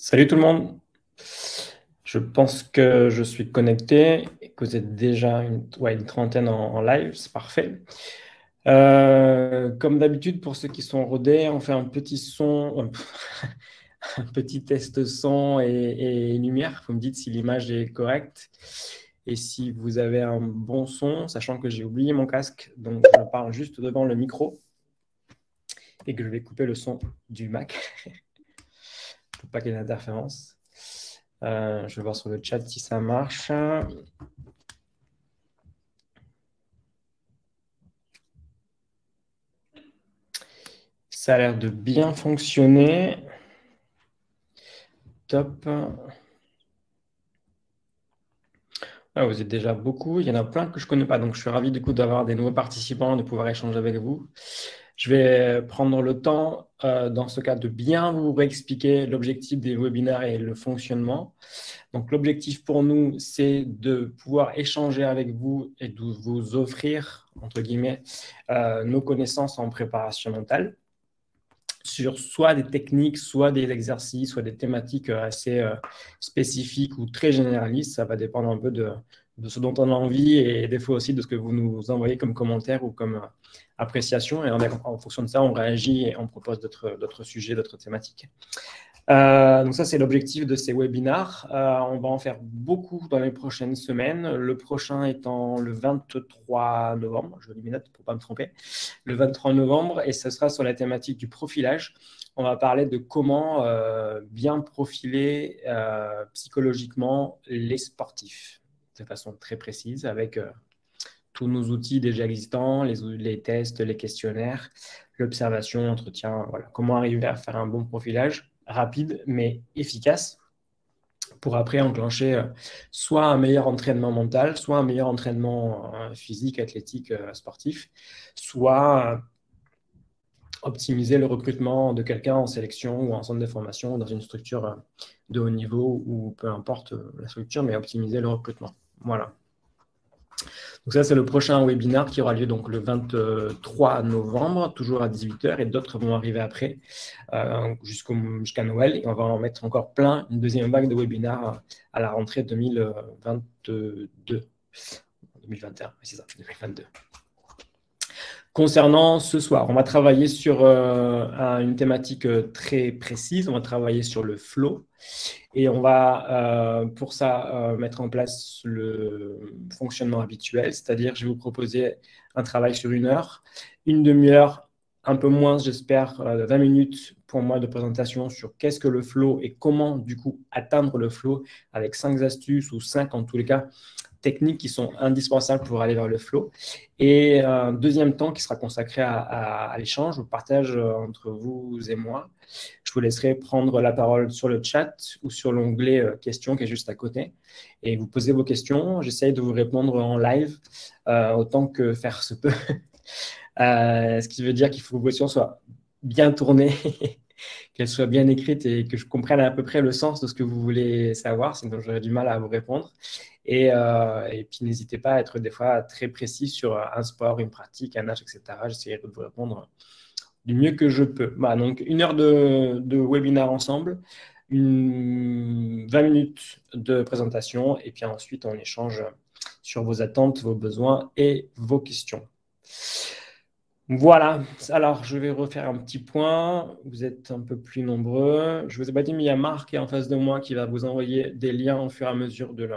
Salut tout le monde. Je pense que je suis connecté et que vous êtes déjà une trentaine en live, c'est parfait. Comme d'habitude, pour ceux qui sont rodés, on fait un petit son, un petit test son et lumière. Vous me dites si l'image est correcte et si vous avez un bon son, sachant que j'ai oublié mon casque, donc je parle juste devant le micro et que je vais couper le son du Mac pour pas qu'il y ait d'interférence. Je vais voir sur le chat si ça marche. Ça a l'air de bien fonctionner. Top. Ah, vous êtes déjà beaucoup. Il y en a plein que je ne connais pas. Donc, je suis ravi du coup d'avoir des nouveaux participants, de pouvoir échanger avec vous. Je vais prendre le temps, dans ce cas, de bien vous réexpliquer l'objectif des webinaires et le fonctionnement. Donc, l'objectif pour nous, c'est de pouvoir échanger avec vous et de vous offrir, entre guillemets, nos connaissances en préparation mentale sur soit des techniques, soit des exercices, soit des thématiques assez spécifiques ou très généralistes. Ça va dépendre un peu de ce dont on a envie et des fois aussi de ce que vous nous envoyez comme commentaire ou comme appréciation. Et en fonction de ça, on réagit et on propose d'autres sujets, d'autres thématiques. Donc ça, c'est l'objectif de ces webinars. On va en faire beaucoup dans les prochaines semaines. Le prochain étant le 23 novembre. Je lis mes notes pour ne pas me tromper. Le 23 novembre, et ce sera sur la thématique du profilage. On va parler de comment bien profiler psychologiquement les sportifs de façon très précise avec tous nos outils déjà existants, les tests, les questionnaires, l'observation, l'entretien. Voilà. Comment arriver à faire un bon profilage rapide mais efficace pour après enclencher soit un meilleur entraînement mental, soit un meilleur entraînement physique, athlétique, sportif, soit optimiser le recrutement de quelqu'un en sélection ou en centre de formation dans une structure de haut niveau ou peu importe la structure, mais optimiser le recrutement. Voilà. Donc ça, c'est le prochain webinaire qui aura lieu donc le 23 novembre, toujours à 18h, et d'autres vont arriver après, jusqu'à Noël. Et on va en mettre encore plein, une deuxième vague de webinaires à la rentrée 2022. 2021, c'est ça, 2022. Concernant ce soir, on va travailler sur une thématique très précise. On va travailler sur le flow et on va pour ça mettre en place le fonctionnement habituel, c'est-à-dire je vais vous proposer un travail sur 1 heure, une demi-heure, un peu moins, j'espère, 20 minutes pour moi de présentation sur qu'est-ce que le flow et comment du coup atteindre le flow avec 5 astuces ou 5 en tous les cas techniques qui sont indispensables pour aller vers le flow. Et un deuxième temps qui sera consacré à l'échange, au partage entre vous et moi. Je vous laisserai prendre la parole sur le chat ou sur l'onglet questions qui est juste à côté. Et vous posez vos questions. J'essaye de vous répondre en live autant que faire se peut. Ce qui veut dire qu'il faut que vos questions soient bien tournées, qu'elles soient bien écrites et que je comprenne à peu près le sens de ce que vous voulez savoir, sinon j'aurais du mal à vous répondre. Et puis, n'hésitez pas à être des fois très précis sur un sport, une pratique, un âge, etc. J'essaierai de vous répondre du mieux que je peux. Voilà, donc, 1 heure de webinaire ensemble, 20 minutes de présentation, et puis ensuite, on échange sur vos attentes, vos besoins et vos questions. Voilà, alors je vais refaire un petit point. Vous êtes un peu plus nombreux. Je vous ai pas dit, mais il y a Marc qui est en face de moi qui va vous envoyer des liens au fur et à mesure de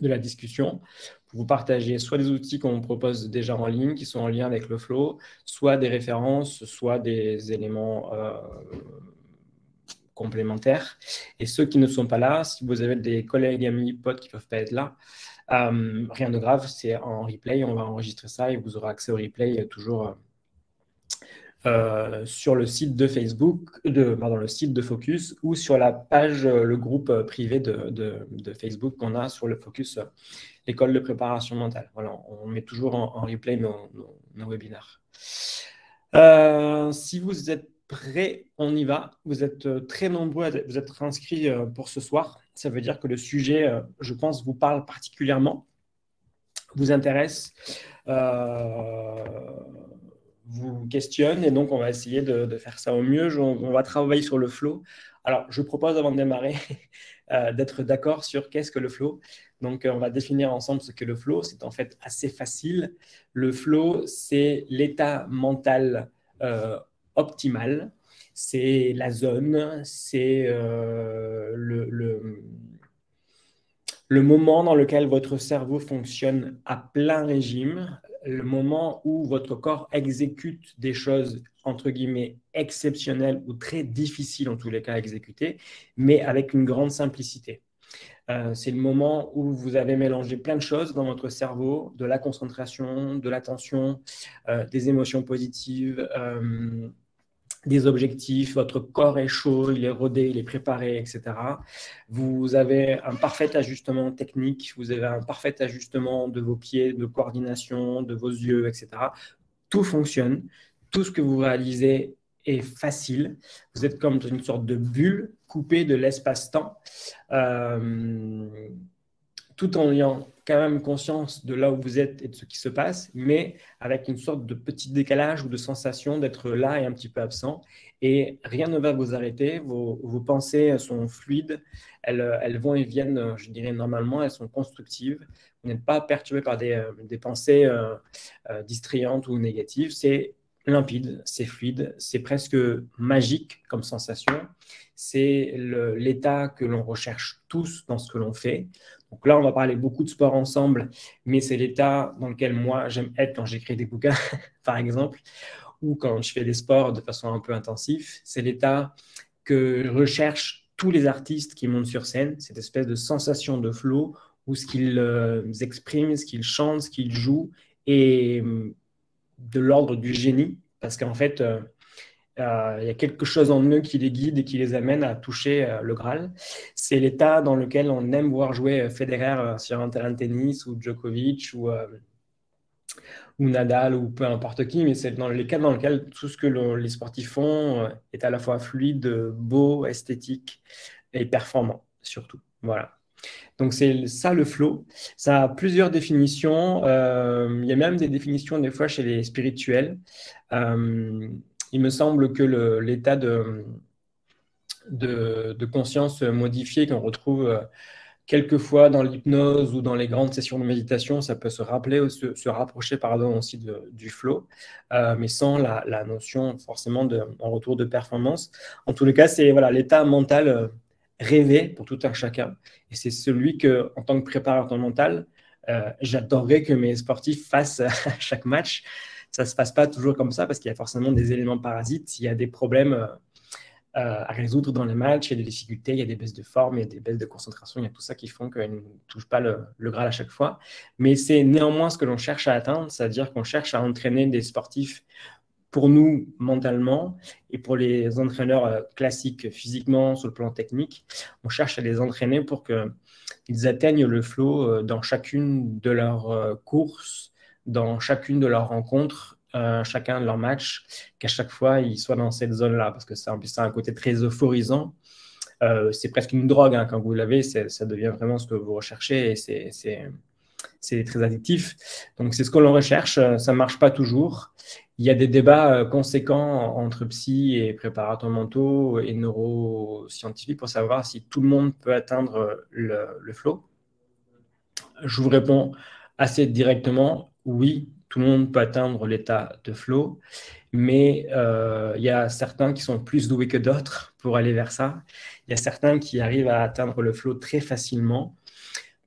la discussion pour vous partager soit des outils qu'on propose déjà en ligne qui sont en lien avec le flow, soit des références, soit des éléments complémentaires. Et ceux qui ne sont pas là, si vous avez des collègues, amis, potes qui ne peuvent pas être là, rien de grave, c'est en replay. On va enregistrer ça et vous aurez accès au replay toujours sur le site de Facebook, le site de Focus ou sur la page, le groupe privé de Facebook qu'on a sur le Focus, l'école de préparation mentale. Voilà, on met toujours en replay nos webinaires. Si vous êtes prêts, on y va. Vous êtes très nombreux, vous êtes inscrits pour ce soir. Ça veut dire que le sujet, je pense, vous parle particulièrement, vous intéresse. vous questionne et donc on va essayer de faire ça au mieux. On va travailler sur le flow. Alors, je propose avant de démarrer d'être d'accord sur qu'est-ce que le flow. Donc, on va définir ensemble ce qu'est le flow. C'est en fait assez facile. Le flow, c'est l'état mental optimal. C'est la zone, c'est le moment dans lequel votre cerveau fonctionne à plein régime, le moment où votre corps exécute des choses, entre guillemets, exceptionnelles ou très difficiles en tous les cas à exécuter, mais avec une grande simplicité. C'est le moment où vous avez mélangé plein de choses dans votre cerveau, de la concentration, de l'attention, des émotions positives, des objectifs, votre corps est chaud, il est rodé, il est préparé, etc. Vous avez un parfait ajustement technique, vous avez un parfait ajustement de vos pieds, de coordination, de vos yeux, etc. Tout fonctionne, tout ce que vous réalisez est facile. Vous êtes comme dans une sorte de bulle coupée de l'espace-temps. Tout en ayant quand même conscience de là où vous êtes et de ce qui se passe, mais avec une sorte de petit décalage ou de sensation d'être là et un petit peu absent. Et rien ne va vous arrêter, vos pensées sont fluides, elles vont et viennent, je dirais normalement, elles sont constructives. Vous n'êtes pas perturbé par des pensées distrayantes ou négatives, c'est limpide, c'est fluide, c'est presque magique comme sensation. C'est l'état que l'on recherche tous dans ce que l'on fait. Donc là, on va parler beaucoup de sport ensemble, mais c'est l'état dans lequel moi, j'aime être quand j'écris des bouquins, par exemple, ou quand je fais des sports de façon un peu intensive. C'est l'état que recherchent tous les artistes qui montent sur scène, cette espèce de sensation de flow où ce qu'ils expriment, ce qu'ils chantent, ce qu'ils jouent est de l'ordre du génie, parce qu'en fait, il y a quelque chose en eux qui les guide et qui les amène à toucher le Graal. C'est l'état dans lequel on aime voir jouer Federer sur un terrain de tennis ou Djokovic ou Nadal ou peu importe qui, mais c'est dans les cas dans lesquels tout ce que les sportifs font est à la fois fluide, beau, esthétique et performant surtout. Voilà. Donc c'est ça le flow. Ça a plusieurs définitions. Il y a même des définitions des fois chez les spirituels. Il me semble que l'état de conscience modifié qu'on retrouve quelquefois dans l'hypnose ou dans les grandes sessions de méditation, ça peut se rappeler ou se rapprocher pardon, aussi du flow, mais sans la notion forcément en retour de performance. En tous les cas, c'est voilà, l'état mental rêvé pour tout un chacun. Et c'est celui que, en tant que préparateur mental, j'adorerais que mes sportifs fassent à chaque match. Ça ne se passe pas toujours comme ça parce qu'il y a forcément des éléments parasites. Il y a des problèmes à résoudre dans les matchs, il y a des difficultés, il y a des baisses de forme, il y a des baisses de concentration, il y a tout ça qui font qu'ils ne touchent pas le Graal à chaque fois. Mais c'est néanmoins ce que l'on cherche à atteindre, c'est-à-dire qu'on cherche à entraîner des sportifs pour nous mentalement et pour les entraîneurs classiques physiquement sur le plan technique, on cherche à les entraîner pour qu'ils atteignent le flow dans chacune de leurs courses, dans chacune de leurs rencontres, chacun de leurs matchs, qu'à chaque fois ils soient dans cette zone-là, parce que ça a un côté très euphorisant. C'est presque une drogue, hein, quand vous l'avez, ça devient vraiment ce que vous recherchez et c'est très addictif. Donc, c'est ce que l'on recherche. Ça ne marche pas toujours. Il y a des débats conséquents entre psy et préparateurs mentaux et neuroscientifiques pour savoir si tout le monde peut atteindre le flow. Je vous réponds assez directement, oui, tout le monde peut atteindre l'état de flow, mais il y a certains qui sont plus doués que d'autres pour aller vers ça. Il y a certains qui arrivent à atteindre le flow très facilement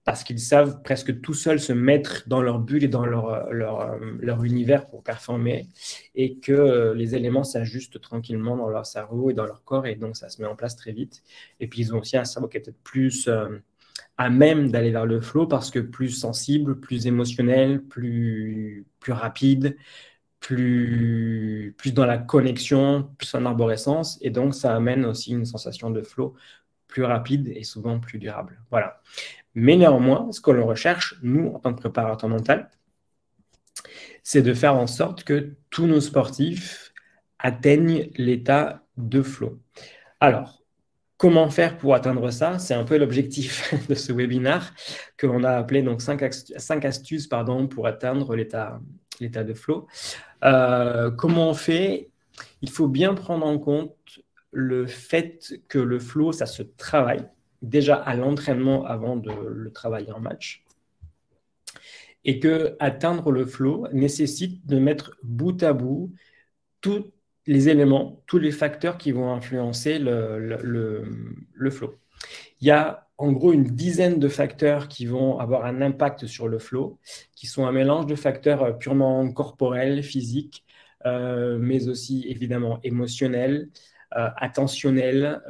parce qu'ils savent presque tout seuls se mettre dans leur bulle et dans leur univers pour performer et que les éléments s'ajustent tranquillement dans leur cerveau et dans leur corps et donc ça se met en place très vite. Et puis ils ont aussi un cerveau qui est peut-être plus à même d'aller vers le flow parce que plus sensible, plus émotionnel, plus rapide, plus dans la connexion, plus en arborescence et donc ça amène aussi une sensation de flow plus rapide et souvent plus durable. Voilà. Mais néanmoins, ce que l'on recherche, nous, en tant que préparateur mental, c'est de faire en sorte que tous nos sportifs atteignent l'état de flow. Alors, comment faire pour atteindre ça? C'est un peu l'objectif de ce webinaire que l'on a appelé donc 5 astuces pour atteindre l'état l'état de flow. Comment on fait? Il faut bien prendre en compte le fait que le flow, ça se travaille déjà à l'entraînement avant de le travailler en match. Et que atteindre le flow nécessite de mettre bout à bout tous les éléments, tous les facteurs qui vont influencer le flow. Il y a en gros une dizaine de facteurs qui vont avoir un impact sur le flow, qui sont un mélange de facteurs purement corporels, physiques, mais aussi évidemment émotionnels, attentionnels,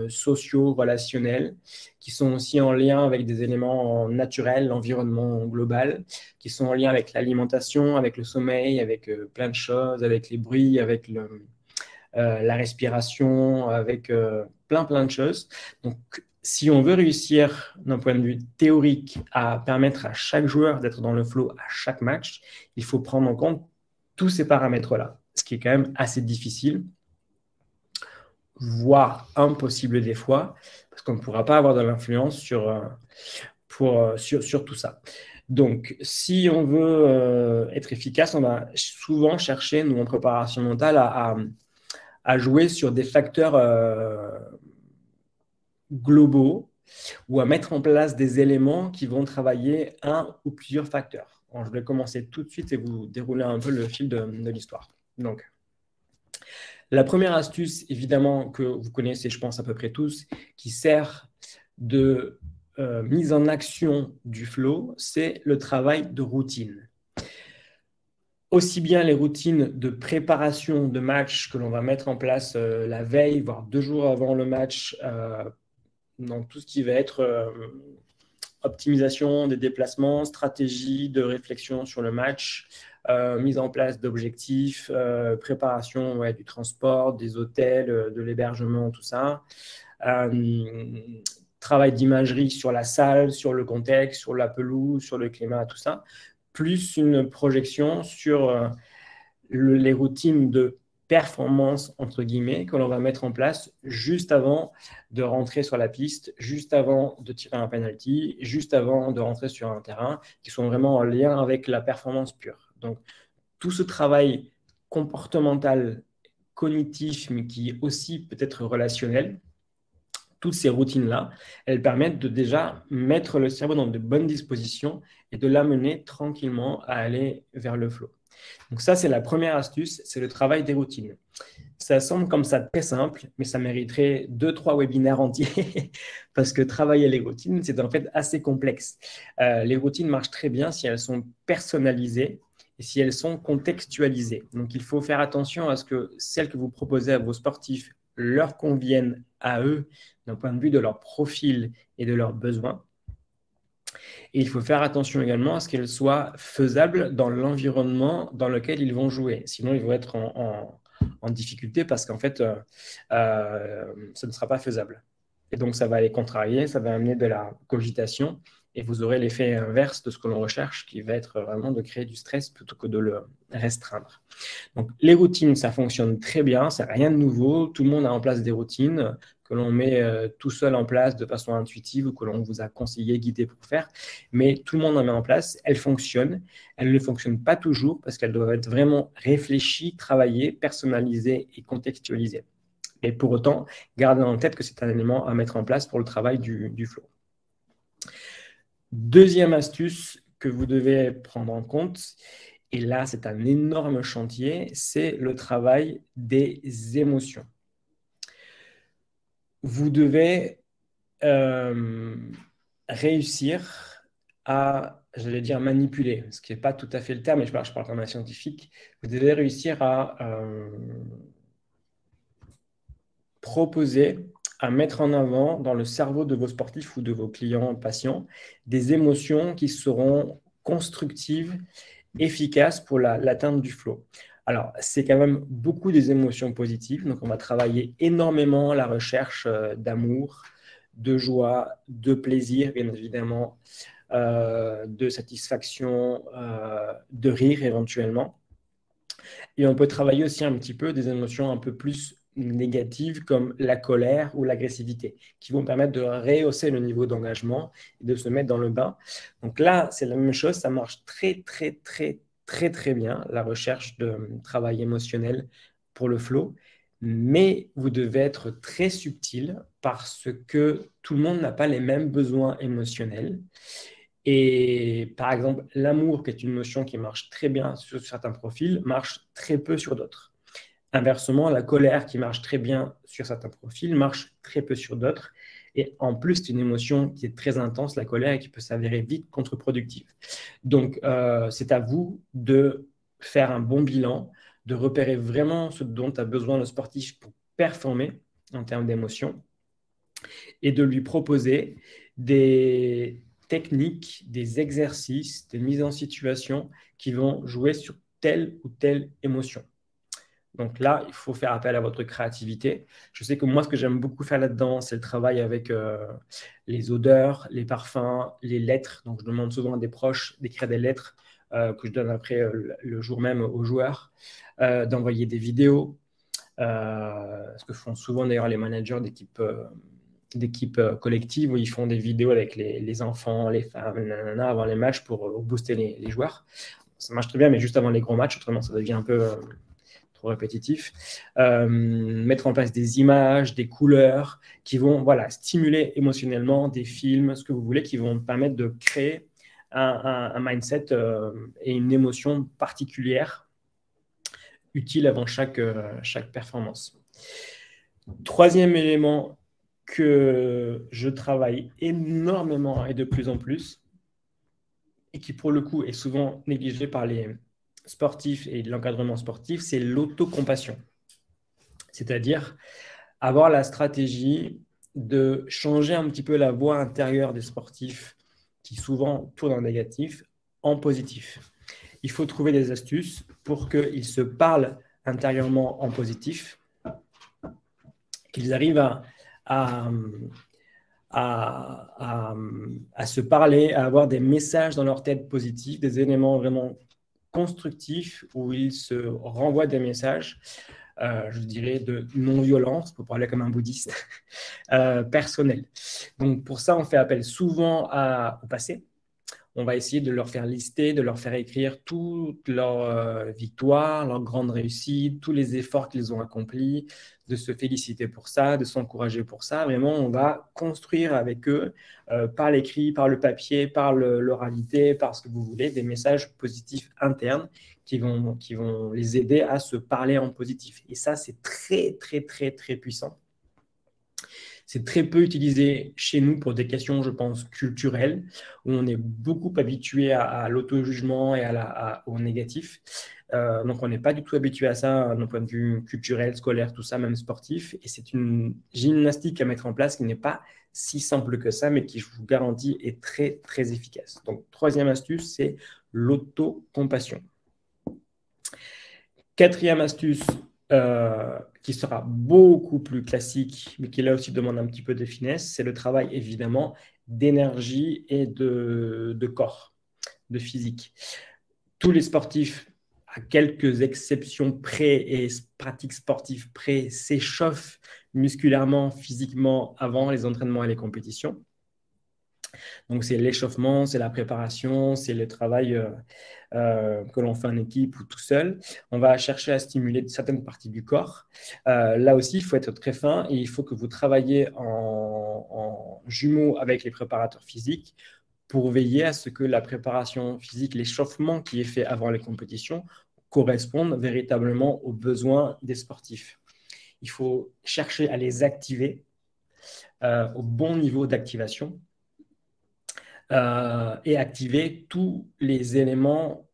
sociaux, relationnels, qui sont aussi en lien avec des éléments naturels, l'environnement global, qui sont en lien avec l'alimentation, avec le sommeil, avec plein de choses, avec les bruits, avec la respiration, avec plein de choses. Donc, si on veut réussir d'un point de vue théorique à permettre à chaque joueur d'être dans le flow à chaque match, il faut prendre en compte tous ces paramètres-là, ce qui est quand même assez difficile, voire impossible des fois, parce qu'on ne pourra pas avoir de l'influence sur tout ça. Donc, si on veut être efficace, on va souvent chercher, nous, en préparation mentale, à jouer sur des facteurs globaux ou à mettre en place des éléments qui vont travailler un ou plusieurs facteurs. Alors, je vais commencer tout de suite et vous dérouler un peu le fil de l'histoire. Donc, la première astuce, évidemment, que vous connaissez, je pense, à peu près tous, qui sert de mise en action du flow, c'est le travail de routine. Aussi bien les routines de préparation de match que l'on va mettre en place la veille, voire 2 jours avant le match, dans tout ce qui va être optimisation des déplacements, stratégie de réflexion sur le match, mise en place d'objectifs, préparation du transport, des hôtels, de l'hébergement, tout ça. Travail d'imagerie sur la salle, sur le contexte, sur la pelouse, sur le climat, tout ça, plus une projection sur les routines de performance, entre guillemets, que l'on va mettre en place juste avant de rentrer sur la piste, juste avant de tirer un penalty, juste avant de rentrer sur un terrain, qui sont vraiment en lien avec la performance pure. Donc, tout ce travail comportemental, cognitif, mais qui est aussi peut-être relationnel, toutes ces routines-là, elles permettent de déjà mettre le cerveau dans de bonnes dispositions et de l'amener tranquillement à aller vers le flow. Donc ça, c'est la première astuce, c'est le travail des routines. Ça semble comme ça très simple, mais ça mériterait 2-3 webinaires entiers parce que travailler les routines, c'est en fait assez complexe. Les routines marchent très bien si elles sont personnalisées et si elles sont contextualisées. Donc, il faut faire attention à ce que celles que vous proposez à vos sportifs leur conviennent à eux d'un point de vue de leur profil et de leurs besoins. Et il faut faire attention également à ce qu'elles soient faisables dans l'environnement dans lequel ils vont jouer. Sinon, ils vont être en difficulté parce qu'en fait, ce ne sera pas faisable. Et donc, ça va les contrarier, ça va amener de la cogitation et vous aurez l'effet inverse de ce que l'on recherche qui va être vraiment de créer du stress plutôt que de le restreindre. Donc, les routines, ça fonctionne très bien, c'est rien de nouveau. Tout le monde a en place des routines que l'on met tout seul en place de façon intuitive ou que l'on vous a conseillé, guidé pour faire. Mais tout le monde en met en place, elles fonctionnent. Elles ne fonctionnent pas toujours parce qu'elles doivent être vraiment réfléchies, travaillées, personnalisées et contextualisées. Et pour autant, gardez en tête que c'est un élément à mettre en place pour le travail du flow. Deuxième astuce que vous devez prendre en compte, et là c'est un énorme chantier, c'est le travail des émotions. Vous devez réussir à, j'allais dire manipuler, ce qui n'est pas tout à fait le terme, mais je parle comme un scientifique, vous devez réussir à proposer, à mettre en avant dans le cerveau de vos sportifs ou de vos clients, patients, des émotions qui seront constructives, efficaces pour l'atteinte du flow. Alors, c'est quand même beaucoup des émotions positives. Donc, on va travailler énormément la recherche d'amour, de joie, de plaisir, bien évidemment, de satisfaction, de rire éventuellement. Et on peut travailler aussi un petit peu des émotions un peu plus négatives comme la colère ou l'agressivité, qui vont permettre de rehausser le niveau d'engagement et de se mettre dans le bain. Donc là, c'est la même chose, ça marche très, très, très, très très bien, la recherche de travail émotionnel pour le flow, mais vous devez être très subtil parce que tout le monde n'a pas les mêmes besoins émotionnels. Et par exemple, l'amour, qui est une notion qui marche très bien sur certains profils, marche très peu sur d'autres. Inversement, la colère, qui marche très bien sur certains profils, marche très peu sur d'autres. Et en plus, c'est une émotion qui est très intense, la colère, et qui peut s'avérer vite contre-productive. Donc, c'est à vous de faire un bon bilan, de repérer vraiment ce dont a besoin le sportif pour performer en termes d'émotion et de lui proposer des techniques, des exercices, des mises en situation qui vont jouer sur telle ou telle émotion. Donc là, il faut faire appel à votre créativité. Je sais que moi, ce que j'aime beaucoup faire là-dedans, c'est le travail avec les odeurs, les parfums, les lettres. Donc, je demande souvent à des proches d'écrire des lettres que je donne après le jour même aux joueurs, d'envoyer des vidéos, ce que font souvent d'ailleurs les managers d'équipes collectives où ils font des vidéos avec les enfants, les femmes, nanana, avant les matchs pour booster les joueurs. Ça marche très bien, mais juste avant les gros matchs, autrement ça devient un peu trop répétitif. Mettre en place des images, des couleurs qui vont stimuler émotionnellement des films, ce que vous voulez, qui vont permettre de créer un mindset et une émotion particulière utile avant chaque performance. Troisième élément que je travaille énormément et de plus en plus, et qui pour le coup est souvent négligé par les sportifs et l'encadrement sportif, c'est l'autocompassion. C'est-à-dire avoir la stratégie de changer un petit peu la voix intérieure des sportifs qui souvent tournent en négatif en positif. Il faut trouver des astuces pour qu'ils se parlent intérieurement en positif, qu'ils arrivent à se parler, à avoir des messages dans leur tête positifs, des éléments vraiment constructifs où ils se renvoient des messages, je dirais, de non-violence, pour parler comme un bouddhiste, personnel. Donc pour ça, on fait appel souvent au passé. On va essayer de leur faire lister, de leur faire écrire toutes leurs victoires, leurs grandes réussites, tous les efforts qu'ils ont accomplis, de se féliciter pour ça, de s'encourager pour ça. Vraiment, on va construire avec eux, par l'écrit, par le papier, par l'oralité, par ce que vous voulez, des messages positifs internes qui vont les aider à se parler en positif. Et ça, c'est très, très, très, très puissant. C'est très peu utilisé chez nous pour des questions, je pense, culturelles, où on est beaucoup habitué à l'auto-jugement et au négatif. Donc, on n'est pas du tout habitué à ça d'un point de vue culturel, scolaire, tout ça, même sportif. Et c'est une gymnastique à mettre en place qui n'est pas si simple que ça, mais qui, je vous garantis, est très, très efficace. Donc, troisième astuce, c'est l'autocompassion. Quatrième astuce, qui sera beaucoup plus classique, mais qui là aussi demande un petit peu de finesse, c'est le travail évidemment d'énergie et de corps, de physique. Tous les sportifs, à quelques exceptions près et pratiques sportives près, s'échauffent musculairement, physiquement avant les entraînements et les compétitions. Donc, c'est l'échauffement, c'est la préparation, c'est le travail que l'on fait en équipe ou tout seul. On va chercher à stimuler certaines parties du corps. Là aussi, il faut être très fin et il faut que vous travaillez en jumeau avec les préparateurs physiques pour veiller à ce que la préparation physique, l'échauffement qui est fait avant les compétitions, corresponde véritablement aux besoins des sportifs. Il faut chercher à les activer au bon niveau d'activation. Et activer tous les éléments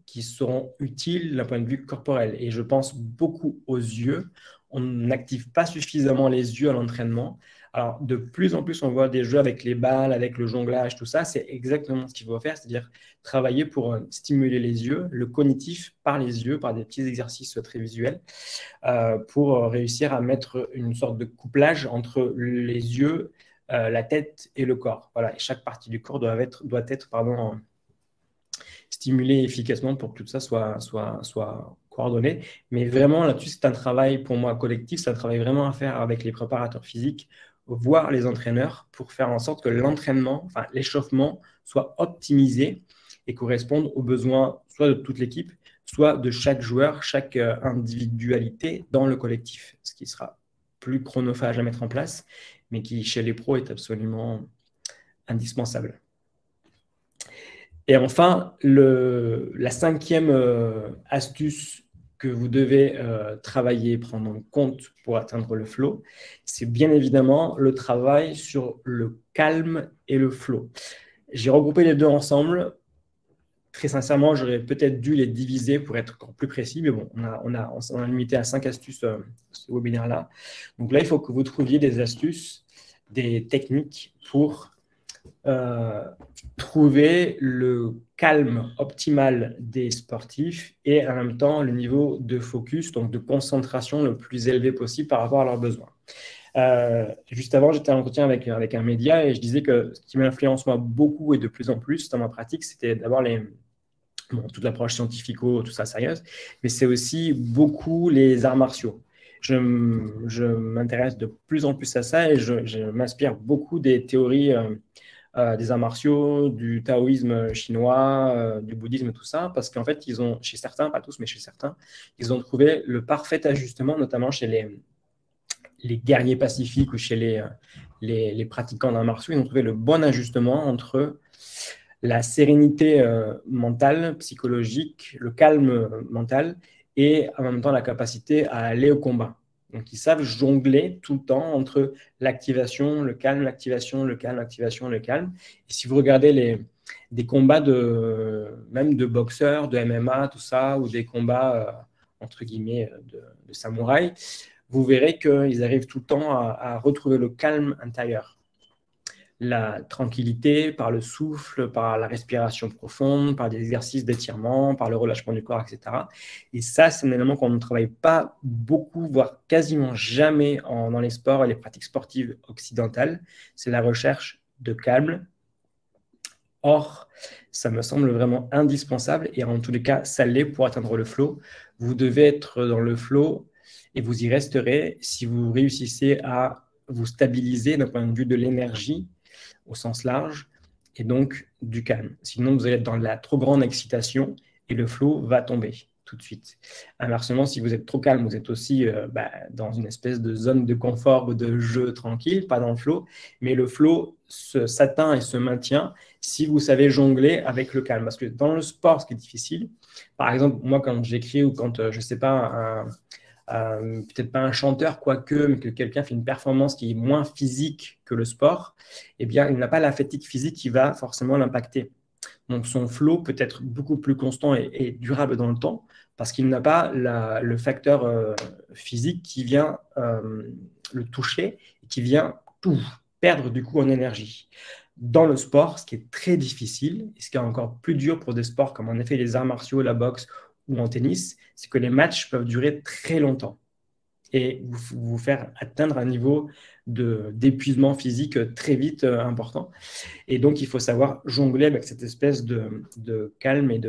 qui seront utiles d'un point de vue corporel. Et je pense beaucoup aux yeux. On n'active pas suffisamment les yeux à l'entraînement. Alors, de plus en plus, on voit des jeux avec les balles, avec le jonglage, tout ça. C'est exactement ce qu'il faut faire, c'est-à-dire travailler pour stimuler les yeux, le cognitif par les yeux, par des petits exercices très visuels, pour réussir à mettre une sorte de couplage entre les yeux, la tête et le corps. Voilà. Et chaque partie du corps doit être stimulée efficacement pour que tout ça soit coordonné. Mais vraiment, là-dessus, c'est un travail pour moi collectif, c'est un travail vraiment à faire avec les préparateurs physiques, voire les entraîneurs, pour faire en sorte que l'entraînement, enfin l'échauffement, soit optimisé et corresponde aux besoins soit de toute l'équipe, soit de chaque joueur, chaque individualité dans le collectif, ce qui sera plus chronophage à mettre en place, mais qui, chez les pros, est absolument indispensable. Et enfin, la cinquième astuce que vous devez travailler, prendre en compte pour atteindre le flow, c'est bien évidemment le travail sur le calme et le flow. J'ai regroupé les deux ensemble. Très sincèrement, j'aurais peut-être dû les diviser pour être encore plus précis, mais bon, on a limité à 5 astuces ce webinaire-là. Donc là, il faut que vous trouviez des astuces, des techniques pour trouver le calme optimal des sportifs et en même temps le niveau de focus, donc de concentration le plus élevé possible par rapport à leurs besoins. Juste avant, j'étais en entretien avec un média et je disais que ce qui m'influence moi beaucoup et de plus en plus dans ma pratique, c'était d'abord toute l'approche scientifico, tout ça sérieuse, mais c'est aussi beaucoup les arts martiaux. Je m'intéresse de plus en plus à ça et je m'inspire beaucoup des théories des arts martiaux, du taoïsme chinois, du bouddhisme, tout ça, parce qu'en fait, ils ont, chez certains, pas tous, mais chez certains, ils ont trouvé le parfait ajustement, notamment chez les guerriers pacifiques ou chez les pratiquants d'arts martiaux, ils ont trouvé le bon ajustement entre la sérénité mentale, psychologique, le calme mental et en même temps la capacité à aller au combat. Donc, ils savent jongler tout le temps entre l'activation, le calme, l'activation, le calme, l'activation, le calme. Et si vous regardez des combats même de boxeurs, de MMA, tout ça, ou des combats, entre guillemets, de samouraïs, vous verrez qu'ils arrivent tout le temps à retrouver le calme intérieur. La tranquillité par le souffle, par la respiration profonde, par des exercices d'étirement, par le relâchement du corps, etc. Et ça, c'est un élément qu'on ne travaille pas beaucoup, voire quasiment jamais dans les sports et les pratiques sportives occidentales. C'est la recherche de calme. Or, ça me semble vraiment indispensable et en tous les cas, ça l'est pour atteindre le flow. Vous devez être dans le flow et vous y resterez si vous réussissez à vous stabiliser d'un point de vue de l'énergie au sens large, et donc du calme. Sinon, vous allez être dans la trop grande excitation et le flow va tomber tout de suite. Inversement, si vous êtes trop calme, vous êtes aussi dans une espèce de zone de confort ou de jeu tranquille, pas dans le flow, mais le flow s'atteint et se maintient si vous savez jongler avec le calme. Parce que dans le sport, ce qui est difficile, par exemple, moi, quand j'écris ou quand, je ne sais pas, peut-être pas un chanteur, quoique, mais que quelqu'un fait une performance qui est moins physique que le sport, eh bien, il n'a pas la fatigue physique qui va forcément l'impacter. Donc, son flow peut être beaucoup plus constant et durable dans le temps parce qu'il n'a pas le facteur physique qui vient le toucher et qui vient tout perdre du coup en énergie. Dans le sport, ce qui est très difficile et ce qui est encore plus dur pour des sports comme en effet les arts martiaux, la boxe ou en tennis, c'est que les matchs peuvent durer très longtemps et vous faire atteindre un niveau d'épuisement physique très vite important. Et donc, il faut savoir jongler avec cette espèce de calme et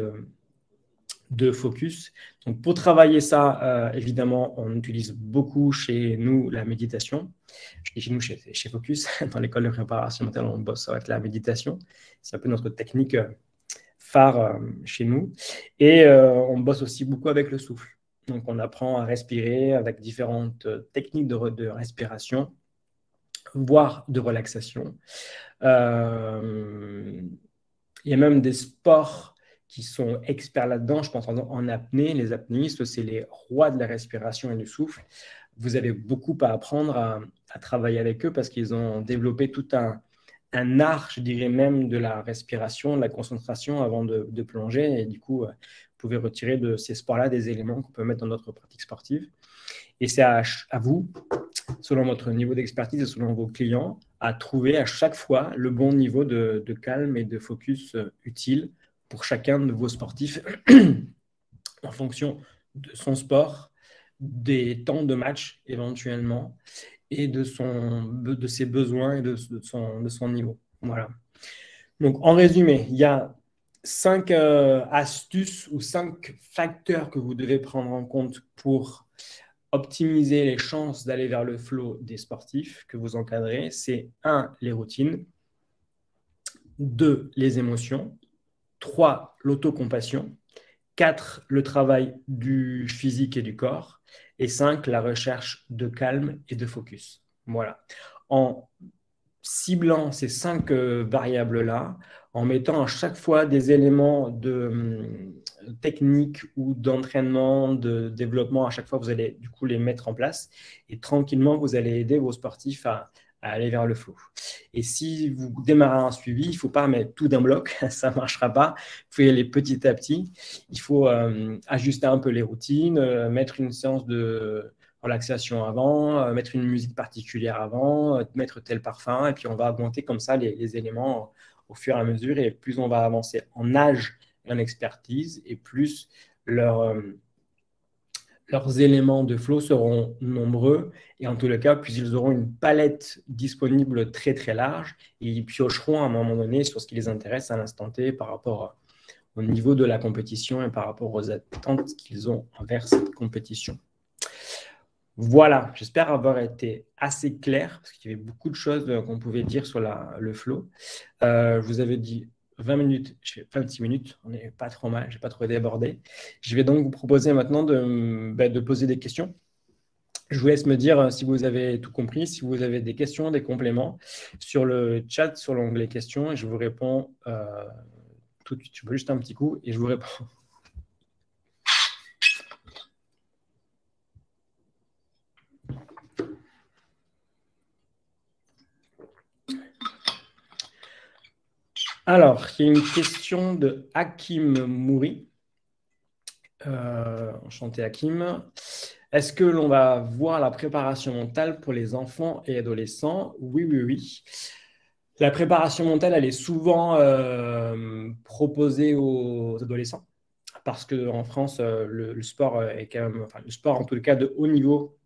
de focus. Donc, pour travailler ça, évidemment, on utilise beaucoup chez nous la méditation. Je dis chez nous, chez Focus, dans l'école de préparation mentale, on bosse avec la méditation. C'est un peu notre technique phare chez nous. Et on bosse aussi beaucoup avec le souffle. Donc, on apprend à respirer avec différentes techniques de respiration, voire de relaxation. Il y a même des sports qui sont experts là-dedans. Je pense en apnée. Les apnéistes, c'est les rois de la respiration et du souffle. Vous avez beaucoup à apprendre à travailler avec eux parce qu'ils ont développé tout un art, je dirais même, de la respiration, de la concentration avant de plonger. Et du coup, vous pouvez retirer de ces sports-là des éléments qu'on peut mettre dans notre pratique sportive. Et c'est à vous, selon votre niveau d'expertise et selon vos clients, à trouver à chaque fois le bon niveau de calme et de focus utile pour chacun de vos sportifs en fonction de son sport, des temps de match éventuellement et de ses besoins et de son niveau. Voilà. Donc, en résumé, il y a 5 astuces ou 5 facteurs que vous devez prendre en compte pour optimiser les chances d'aller vers le flow des sportifs que vous encadrez. C'est 1, les routines, 2, les émotions, 3, l'autocompassion 4, le travail du physique et du corps. Et 5, la recherche de calme et de focus. Voilà. En ciblant ces 5 variables-là, en mettant à chaque fois des éléments de technique ou d'entraînement, de développement, à chaque fois, vous allez du coup les mettre en place et tranquillement, vous allez aider vos sportifs à aller vers le flow. Et si vous démarrez un suivi, il ne faut pas mettre tout d'un bloc, ça ne marchera pas. Il faut y aller petit à petit. Il faut ajuster un peu les routines, mettre une séance de relaxation avant, mettre une musique particulière avant, mettre tel parfum, et puis on va augmenter comme ça les éléments au fur et à mesure, et plus on va avancer en âge et en expertise, et plus leurs éléments de flow seront nombreux, et en tous les cas, plus ils auront une palette disponible très très large, et ils piocheront à un moment donné sur ce qui les intéresse à l'instant T par rapport au niveau de la compétition et par rapport aux attentes qu'ils ont envers cette compétition. Voilà, j'espère avoir été assez clair, parce qu'il y avait beaucoup de choses qu'on pouvait dire sur le flow. Je vous avais dit 20 minutes, je fais 26 minutes, on n'est pas trop mal, je n'ai pas trop débordé. Je vais donc vous proposer maintenant de poser des questions. Je vous laisse me dire si vous avez tout compris, si vous avez des questions, des compléments sur le chat, sur l'onglet questions, et je vous réponds tout de suite. Je veux juste un petit coup et je vous réponds. Alors, il y a une question de Hakim Mouri. Enchanté Hakim. Est-ce que l'on va voir la préparation mentale pour les enfants et adolescents? Oui, oui, oui. La préparation mentale, elle est souvent proposée aux adolescents parce qu'en France, le sport est quand même, enfin, le sport en tout cas de haut niveau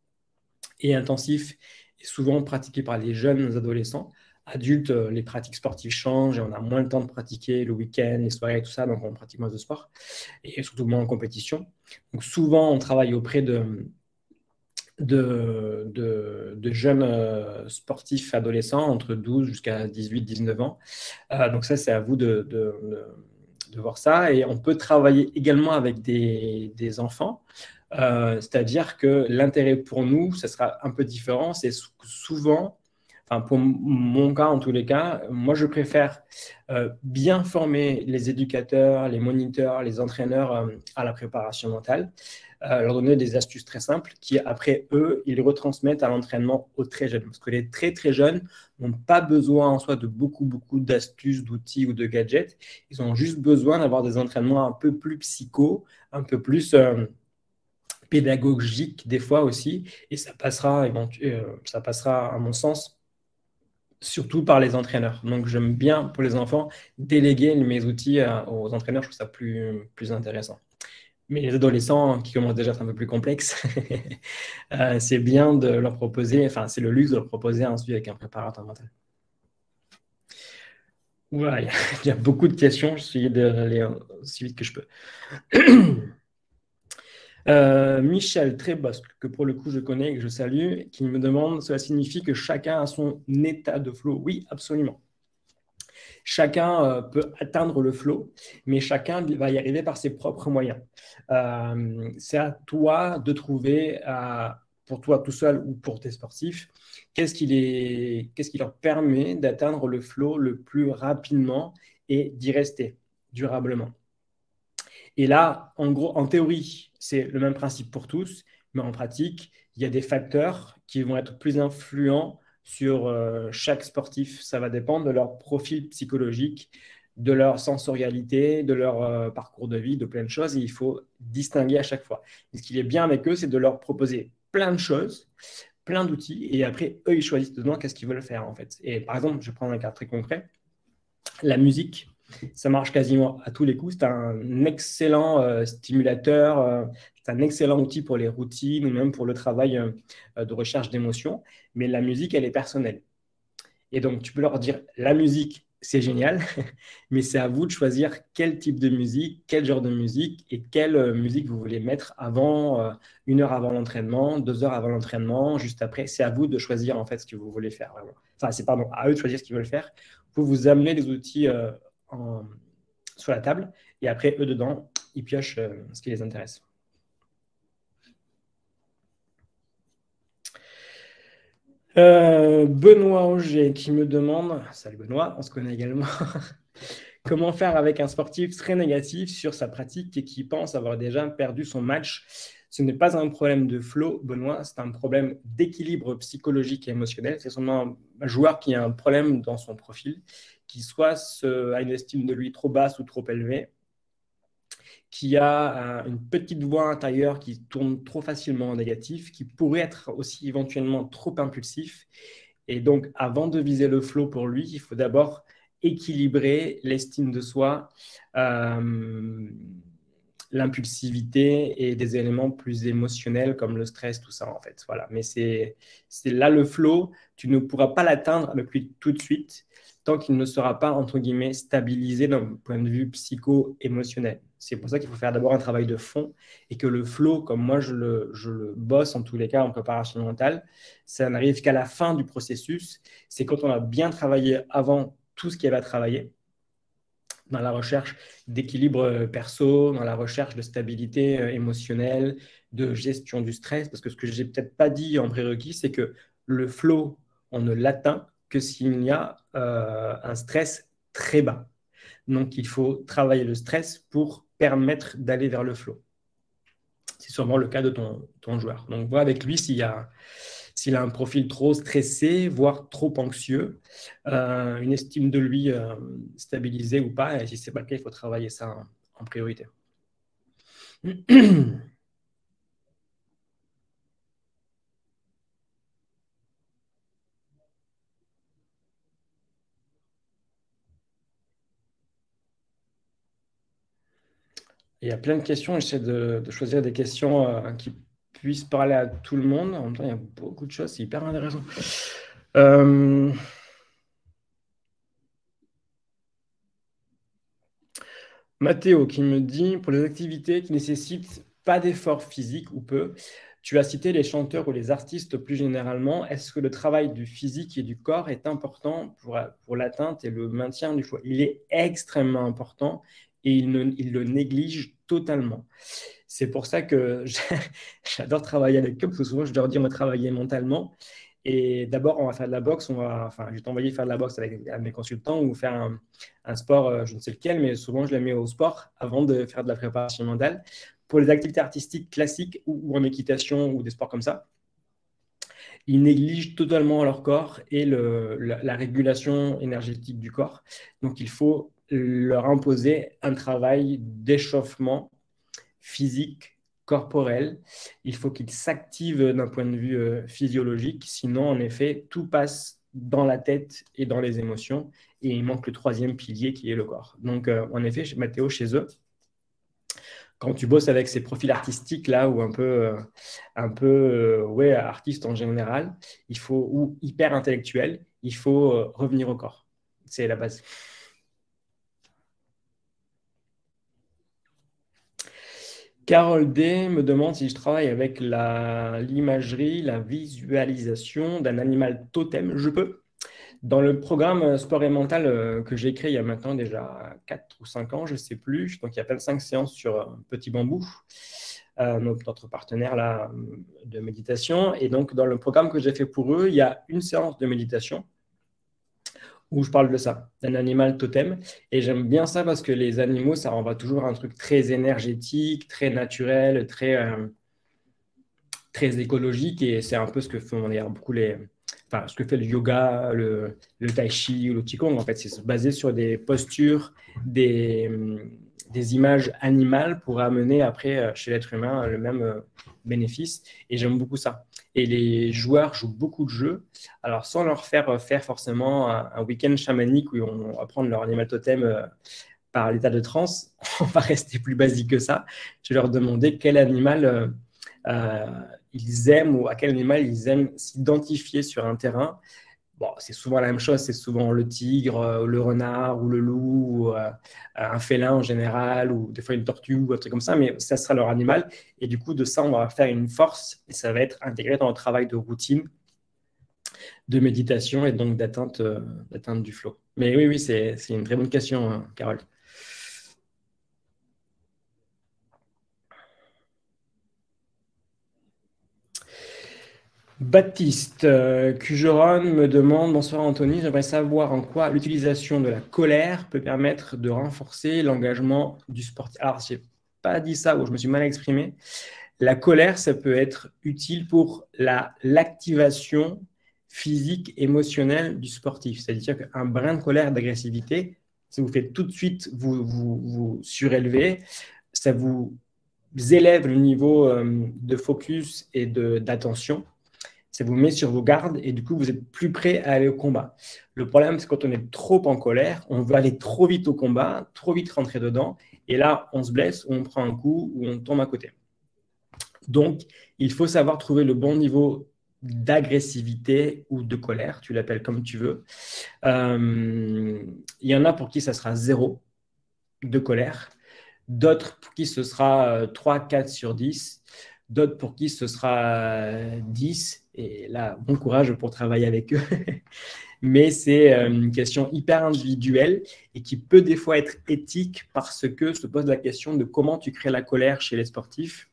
et intensif est souvent pratiqué par les jeunes adolescents. Adultes, les pratiques sportives changent et on a moins le temps de pratiquer le week-end, les soirées et tout ça, donc on pratique moins de sport et surtout moins en compétition. Donc souvent, on travaille auprès de jeunes sportifs adolescents entre 12 jusqu'à 18-19 ans. Donc ça, c'est à vous de voir ça. Et on peut travailler également avec des enfants. C'est-à-dire que l'intérêt pour nous, ça sera un peu différent. C'est souvent, enfin pour mon cas en tous les cas, moi je préfère bien former les éducateurs, les moniteurs, les entraîneurs à la préparation mentale, leur donner des astuces très simples qui après eux, ils retransmettent à l'entraînement aux très jeunes. Parce que les très très jeunes n'ont pas besoin en soi de beaucoup d'astuces, d'outils ou de gadgets. Ils ont juste besoin d'avoir des entraînements un peu plus psycho, un peu plus pédagogique des fois aussi, et ça passera à mon sens surtout par les entraîneurs. Donc j'aime bien pour les enfants déléguer mes outils aux entraîneurs, je trouve ça plus intéressant. Mais les adolescents qui commencent déjà à être un peu plus complexes, c'est bien de leur proposer, enfin c'est le luxe de leur proposer un suivi avec un préparateur mental. Voilà, il y a beaucoup de questions, je suis d'aller aussi vite que je peux. Michel Trébosque, que pour le coup je connais et que je salue, qui me demande, cela signifie que chacun a son état de flow? Oui, absolument. Chacun peut atteindre le flow, mais chacun va y arriver par ses propres moyens. C'est à toi de trouver, pour toi tout seul ou pour tes sportifs, qu'est-ce qui leur permet d'atteindre le flow le plus rapidement et d'y rester durablement. Et là, en gros, en théorie, c'est le même principe pour tous, mais en pratique, il y a des facteurs qui vont être plus influents sur chaque sportif. Ça va dépendre de leur profil psychologique, de leur sensorialité, de leur parcours de vie, de plein de choses. Et il faut distinguer à chaque fois. Et ce qui est bien avec eux, c'est de leur proposer plein de choses, plein d'outils, et après, eux, ils choisissent dedans qu'est-ce qu'ils veulent faire, en fait. Et par exemple, je vais prendre un cas très concret. La musique, ça marche quasiment à tous les coups. C'est un excellent stimulateur, c'est un excellent outil pour les routines ou même pour le travail de recherche d'émotions. Mais la musique, elle est personnelle. Et donc, tu peux leur dire, la musique, c'est génial, mais c'est à vous de choisir quel type de musique, quel genre de musique et quelle musique vous voulez mettre avant, 1 heure avant l'entraînement, 2 heures avant l'entraînement, juste après. C'est à vous de choisir en fait ce que vous voulez faire. Vraiment. Enfin, c'est pardon, à eux de choisir ce qu'ils veulent faire. Vous amener les outils sur la table et après, eux dedans, ils piochent ce qui les intéresse. Benoît Auger qui me demande, salut Benoît, on se connaît également, comment faire avec un sportif très négatif sur sa pratique et qui pense avoir déjà perdu son match? Ce n'est pas un problème de flow, Benoît, c'est un problème d'équilibre psychologique et émotionnel. C'est seulement un joueur qui a un problème dans son profil, qui soit a une estime de lui trop basse ou trop élevée, qui a une petite voix intérieure qui tourne trop facilement en négatif, qui pourrait être aussi éventuellement trop impulsif. Et donc, avant de viser le flow pour lui, il faut d'abord équilibrer l'estime de soi, l'impulsivité et des éléments plus émotionnels comme le stress, tout ça en fait. Voilà. Mais c'est là le flow, tu ne pourras pas l'atteindre avec lui tout de suite tant qu'il ne sera pas, entre guillemets, stabilisé d'un point de vue psycho-émotionnel. C'est pour ça qu'il faut faire d'abord un travail de fond et que le flow, comme moi je le bosse en tous les cas en préparation mentale, ça n'arrive qu'à la fin du processus. C'est quand on a bien travaillé avant tout ce qu'il y avait à travailler, dans la recherche d'équilibre perso, dans la recherche de stabilité émotionnelle, de gestion du stress, parce que ce que j'ai peut-être pas dit en prérequis, c'est que le flow, on ne l'atteint que s'il y a un stress très bas. Donc, il faut travailler le stress pour permettre d'aller vers le flow. C'est sûrement le cas de ton joueur. Donc, vois avec lui s'il a un profil trop stressé, voire trop anxieux, une estime de lui stabilisée ou pas. Et si ce n'est pas le cas, il faut travailler ça en priorité. Il y a plein de questions. J'essaie de choisir des questions qui puissent parler à tout le monde. En même temps, il y a beaucoup de choses. C'est hyper intéressant. Mathéo qui me dit, pour les activités qui nécessitent pas d'effort physique ou peu, tu as cité les chanteurs ou les artistes plus généralement. Est-ce que le travail du physique et du corps est important pour l'atteinte et le maintien du choix? Il est extrêmement important et il le néglige totalement. C'est pour ça que j'adore travailler avec eux, parce que souvent je leur dis on va travailler mentalement. Et d'abord, on va faire de la boxe. Je vais t'envoyer faire de la boxe avec mes consultants ou faire un sport, je ne sais lequel, mais souvent je les mets au sport avant de faire de la préparation mentale. Pour les activités artistiques classiques ou en équitation ou des sports comme ça, ils négligent totalement leur corps et la régulation énergétique du corps. Donc, il faut leur imposer un travail d'échauffement physique, corporel. Il faut qu'ils s'activent d'un point de vue physiologique. Sinon, en effet, tout passe dans la tête et dans les émotions. Et il manque le troisième pilier qui est le corps. Donc, en effet, chez Mathéo, chez eux, quand tu bosses avec ces profils artistiques là ou ouais, artistes en général, ou hyper intellectuels, il faut revenir au corps. C'est la base. Carole D me demande si je travaille avec l'imagerie, la visualisation d'un animal totem. Je peux. Dans le programme Sport et Mental que j'ai créé il y a maintenant déjà 4 ou 5 ans, je ne sais plus. Donc, il y a 5 séances sur Petit Bambou, notre partenaire là, de méditation. Et donc, dans le programme que j'ai fait pour eux, il y a une séance de méditation où je parle de ça, d'un animal totem. Et j'aime bien ça parce que les animaux, ça renvoie toujours à un truc très énergétique, très naturel, très écologique. Et c'est un peu ce que font d'ailleurs beaucoup ce que fait le yoga, le tai chi ou le qigong. En fait, c'est basé sur des postures, des images animales pour amener après chez l'être humain le même bénéfice. Et j'aime beaucoup ça. Et les joueurs jouent beaucoup de jeux. Alors, sans leur faire forcément un week-end chamanique où on va prendre leur animal totem par l'état de transe, on va rester plus basique que ça. Je vais leur demander quel animal ils aiment ou à quel animal ils aiment s'identifier sur un terrain. Bon, c'est souvent la même chose, c'est souvent le tigre, le renard ou le loup, ou un félin en général, ou des fois une tortue ou un truc comme ça, mais ça sera leur animal. Et du coup, de ça, on va faire une force et ça va être intégré dans le travail de routine, de méditation et donc d'atteinte du flow. Mais oui, c'est une très bonne question, Carole. Baptiste Cugeron me demande, bonsoir Anthony, j'aimerais savoir en quoi l'utilisation de la colère peut permettre de renforcer l'engagement du sportif. Alors, je n'ai pas dit ça ou je me suis mal exprimé. La colère, ça peut être utile pour l'activation physique, émotionnelle du sportif. C'est-à-dire qu'un brin de colère, d'agressivité, ça vous fait tout de suite vous surélever, ça vous élève le niveau de focus et d'attention. Ça vous met sur vos gardes et du coup, vous êtes plus prêt à aller au combat. Le problème, c'est quand on est trop en colère, on veut aller trop vite au combat, trop vite rentrer dedans. Et là, on se blesse, ou on prend un coup, ou on tombe à côté. Donc, il faut savoir trouver le bon niveau d'agressivité ou de colère, tu l'appelles comme tu veux. Il y en a pour qui ça sera 0 de colère, d'autres pour qui ce sera 3, 4 sur 10, d'autres pour qui ce sera 10. Et là, bon courage pour travailler avec eux. Mais c'est une question hyper individuelle et qui peut des fois être éthique parce que se pose la question de comment tu crées la colère chez les sportifs.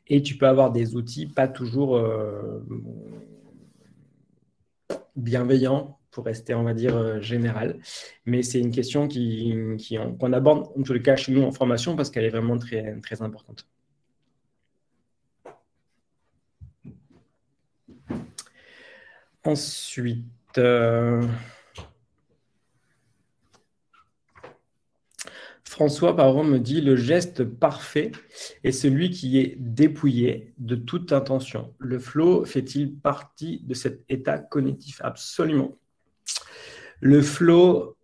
Et tu peux avoir des outils pas toujours bienveillants pour rester, on va dire, général. Mais c'est une question qu'on aborde, en tous les cas, chez nous en formation parce qu'elle est vraiment très, très importante. Ensuite, François Parent me dit « Le geste parfait est celui qui est dépouillé de toute intention. Le flow fait-il partie de cet état cognitif ?» Absolument. Le flow,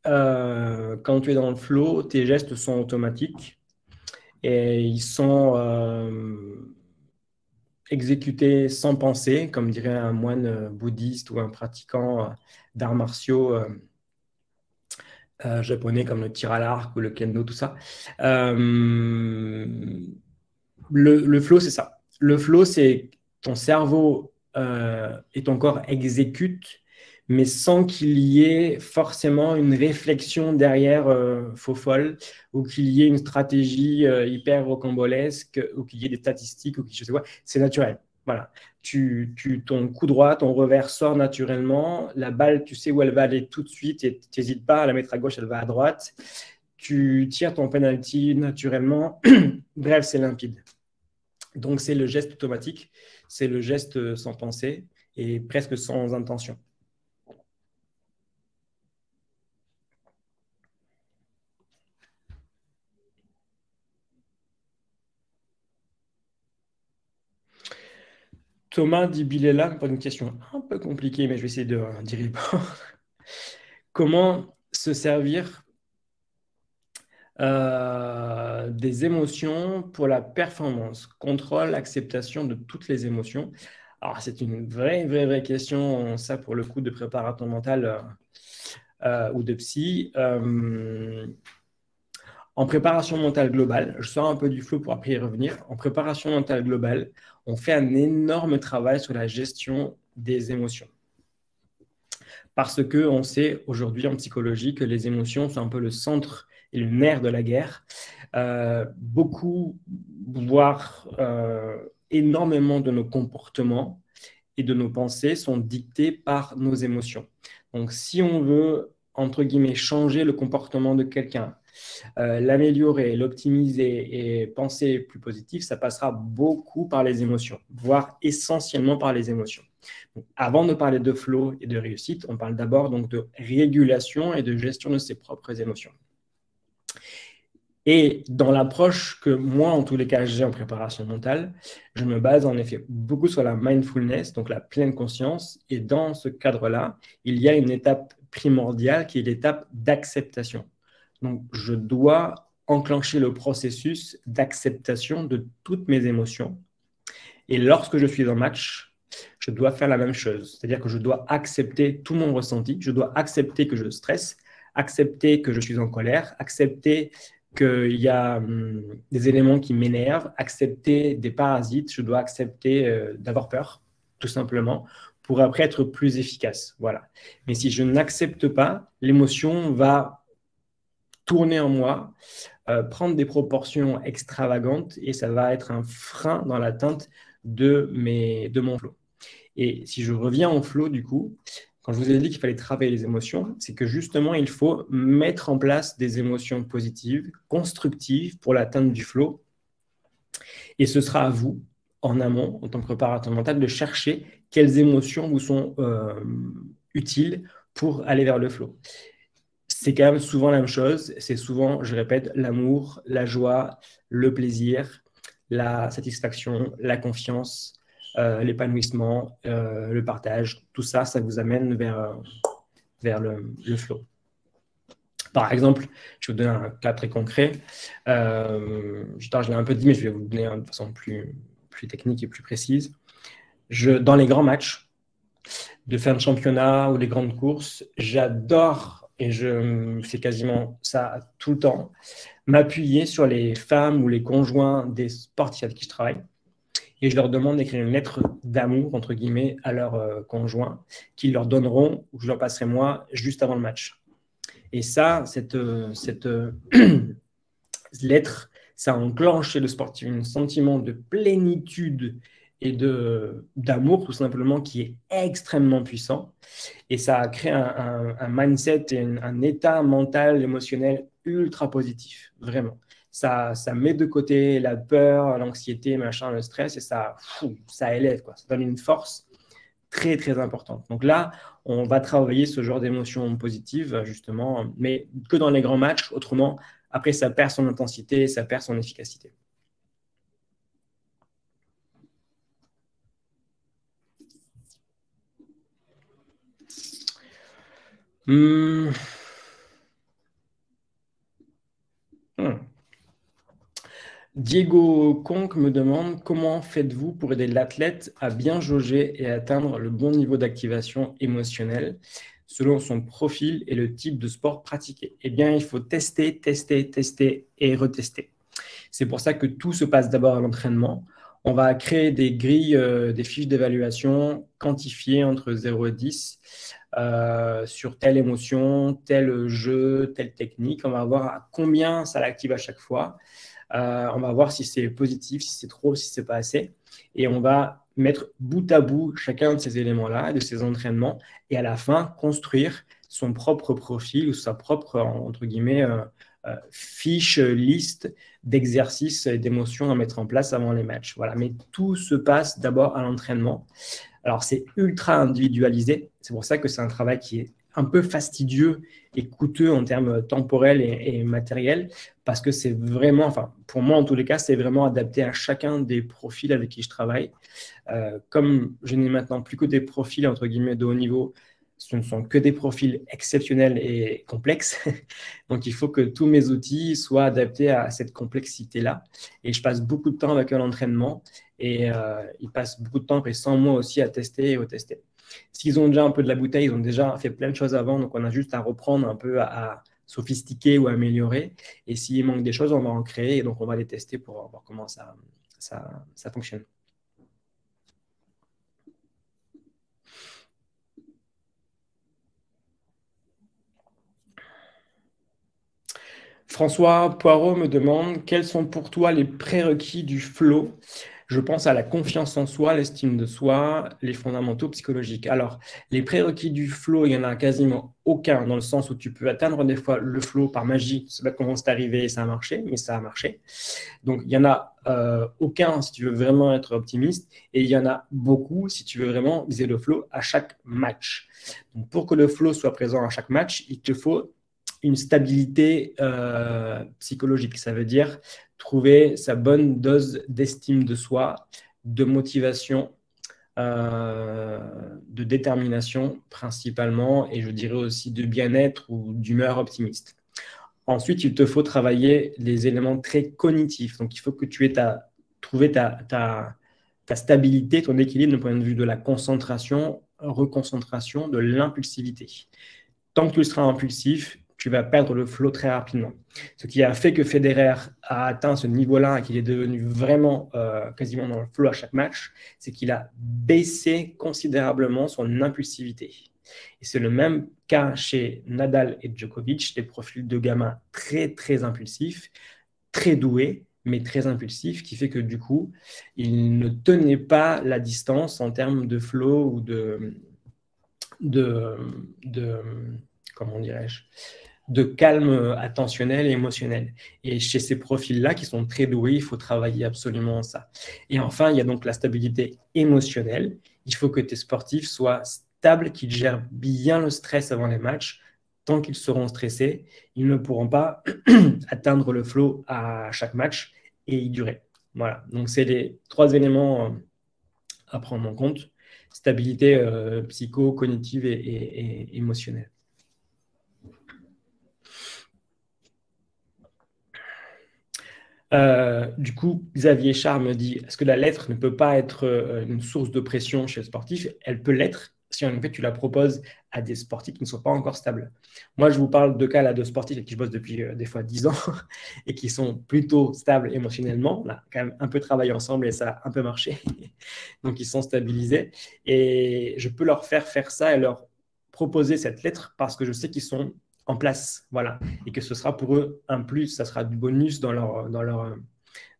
quand tu es dans le flow, tes gestes sont automatiques et ils sont exécutés sans penser, comme dirait un moine bouddhiste ou un pratiquant d'arts martiaux japonais comme le tir à l'arc ou le kendo, tout ça. Le flow, c'est ça. Le flow, c'est ton cerveau et ton corps exécutent, mais sans qu'il y ait forcément une réflexion derrière faux folle, ou qu'il y ait une stratégie hyper rocambolesque, ou qu'il y ait des statistiques, ou je sais quoi. C'est naturel. Voilà. Ton coup droit, ton revers sort naturellement. La balle, tu sais où elle va aller tout de suite et tu n'hésites pas à la mettre à gauche, elle va à droite. Tu tires ton penalty naturellement. Bref, c'est limpide. Donc, c'est le geste automatique, c'est le geste sans pensée et presque sans intention. Thomas Di Bilela me pose une question un peu compliquée, mais je vais essayer d'y répondre. Comment se servir des émotions pour la performance? Contrôle, acceptation de toutes les émotions. Alors, c'est une vraie question, ça, pour le coup, de préparateur mental ou de psy. En préparation mentale globale, je sors un peu du flow pour après y revenir. En préparation mentale globale, on fait un énorme travail sur la gestion des émotions. Parce qu'on sait aujourd'hui en psychologie que les émotions sont un peu le centre et le nerf de la guerre. Beaucoup, voire énormément de nos comportements et de nos pensées sont dictés par nos émotions. Donc, si on veut, entre guillemets, changer le comportement de quelqu'un, l'améliorer, l'optimiser et penser plus positif, ça passera beaucoup par les émotions, voire essentiellement par les émotions. Donc, avant de parler de flow et de réussite, on parle d'abord donc de régulation et de gestion de ses propres émotions. Et dans l'approche que moi, en tous les cas, j'ai en préparation mentale, je me base en effet beaucoup sur la mindfulness, donc la pleine conscience. Et dans ce cadre-là, il y a une étape primordiale qui est l'étape d'acceptation. Donc, je dois enclencher le processus d'acceptation de toutes mes émotions. Et lorsque je suis en match, je dois faire la même chose. C'est-à-dire que je dois accepter tout mon ressenti. Je dois accepter que je stresse, accepter que je suis en colère, accepter qu'il y a des éléments qui m'énervent, accepter des parasites. Je dois accepter d'avoir peur, tout simplement, pour après être plus efficace. Voilà. Mais si je n'accepte pas, l'émotion va tourner en moi, prendre des proportions extravagantes et ça va être un frein dans l'atteinte de mon flow. Et si je reviens au flow, du coup, quand je vous ai dit qu'il fallait travailler les émotions, c'est que justement, il faut mettre en place des émotions positives, constructives pour l'atteinte du flow. Et ce sera à vous, en amont, en tant que préparateur mental, de chercher quelles émotions vous sont utiles pour aller vers le flow. C'est quand même souvent la même chose. C'est souvent, je répète, l'amour, la joie, le plaisir, la satisfaction, la confiance, l'épanouissement, le partage. Tout ça, ça vous amène vers le flow. Par exemple, je vais vous donner un cas très concret. Je l'ai un peu dit, mais je vais vous le donner de façon plus technique et plus précise. Dans les grands matchs de fin de championnat ou les grandes courses, j'adore, et je fais quasiment ça tout le temps, m'appuyer sur les femmes ou les conjoints des sportifs avec qui je travaille. Et je leur demande d'écrire une lettre d'amour, entre guillemets, à leurs conjoints, qu'ils leur donneront, ou que je leur passerai moi, juste avant le match. Et ça, cette lettre, ça enclenche chez le sportif un sentiment de plénitude et d'amour, tout simplement, qui est extrêmement puissant. Et ça crée un mindset et un état mental, émotionnel ultra positif, vraiment. Ça met de côté la peur, l'anxiété, machin, le stress, et ça élève, quoi. Ça donne une force très, très importante. Donc là, on va travailler ce genre d'émotions positives, justement, mais que dans les grands matchs. Autrement, après, ça perd son intensité, ça perd son efficacité. Hmm. Diego Conk me demande comment faites-vous pour aider l'athlète à bien jauger et atteindre le bon niveau d'activation émotionnelle selon son profil et le type de sport pratiqué. Eh bien, il faut tester, tester, tester et retester. C'est pour ça que tout se passe d'abord à l'entraînement. On va créer des grilles, des fiches d'évaluation quantifiées entre 0 et 10 sur telle émotion, tel jeu, telle technique. On va voir à combien ça l'active à chaque fois. On va voir si c'est positif, si c'est trop, si c'est pas assez. Et on va mettre bout à bout chacun de ces éléments-là, de ces entraînements, et à la fin, construire son propre profil ou sa propre, entre guillemets, fiche, liste d'exercices et d'émotions à mettre en place avant les matchs. Voilà. Mais tout se passe d'abord à l'entraînement. Alors, c'est ultra individualisé. C'est pour ça que c'est un travail qui est un peu fastidieux et coûteux en termes temporels et matériels, parce que c'est vraiment, enfin, pour moi en tous les cas, c'est vraiment adapté à chacun des profils avec qui je travaille. Comme je n'ai maintenant plus que des profils, entre guillemets, de haut niveau, ce ne sont que des profils exceptionnels et complexes. Donc, il faut que tous mes outils soient adaptés à cette complexité-là. Et je passe beaucoup de temps avec l'entraînement et ils passent beaucoup de temps, après, sans moi aussi, à tester et retester. S'ils ont déjà un peu de la bouteille, ils ont déjà fait plein de choses avant, donc on a juste à reprendre un peu, à sophistiquer ou améliorer. Et s'il manque des choses, on va en créer et donc on va les tester pour voir comment ça fonctionne. François Poirot me demande quels sont pour toi les prérequis du flow. Je pense à la confiance en soi, l'estime de soi, les fondamentaux psychologiques. Alors, les prérequis du flow, il n'y en a quasiment aucun, dans le sens où tu peux atteindre des fois le flow par magie. Je ne sais pas comment c'est arrivé et ça a marché, mais ça a marché. Donc, il n'y en a aucun si tu veux vraiment être optimiste, et il y en a beaucoup si tu veux vraiment viser le flow à chaque match. Donc, pour que le flow soit présent à chaque match, il te faut une stabilité psychologique. Ça veut dire trouver sa bonne dose d'estime de soi, de motivation, de détermination principalement, et je dirais aussi de bien-être ou d'humeur optimiste. Ensuite, il te faut travailler les éléments très cognitifs. Donc, il faut que tu aies trouvé ta stabilité, ton équilibre du point de vue de la concentration, reconcentration, de l'impulsivité. Tant que tu seras impulsif, tu vas perdre le flow très rapidement. Ce qui a fait que Federer a atteint ce niveau-là et qu'il est devenu vraiment quasiment dans le flow à chaque match, c'est qu'il a baissé considérablement son impulsivité. Et c'est le même cas chez Nadal et Djokovic, des profils de gamins très, très impulsifs, très doués, mais très impulsif, qui fait que du coup, il ne tenait pas la distance en termes de flow ou de, de comment dirais-je, de calme attentionnel et émotionnel. Et chez ces profils-là qui sont très doués, il faut travailler absolument ça. Et enfin, il y a donc la stabilité émotionnelle. Il faut que tes sportifs soient stables, qu'ils gèrent bien le stress avant les matchs. Tant qu'ils seront stressés, ils ne pourront pas atteindre le flow à chaque match et y durer. Voilà, donc c'est les 3 éléments à prendre en compte. Stabilité psycho, cognitive et émotionnelle. Du coup, Xavier Char me dit, est-ce que la lettre ne peut pas être une source de pression chez le sportif? Elle peut l'être si en effet tu la proposes à des sportifs qui ne sont pas encore stables. Moi, je vous parle de cas là, de sportifs avec qui je bosse depuis des fois 10 ans et qui sont plutôt stables émotionnellement. On a quand même un peu travaillé ensemble et ça a un peu marché. Donc, ils sont stabilisés et je peux leur faire ça et leur proposer cette lettre parce que je sais qu'ils sont en place, voilà, et que ce sera pour eux un plus, ça sera du bonus dans leur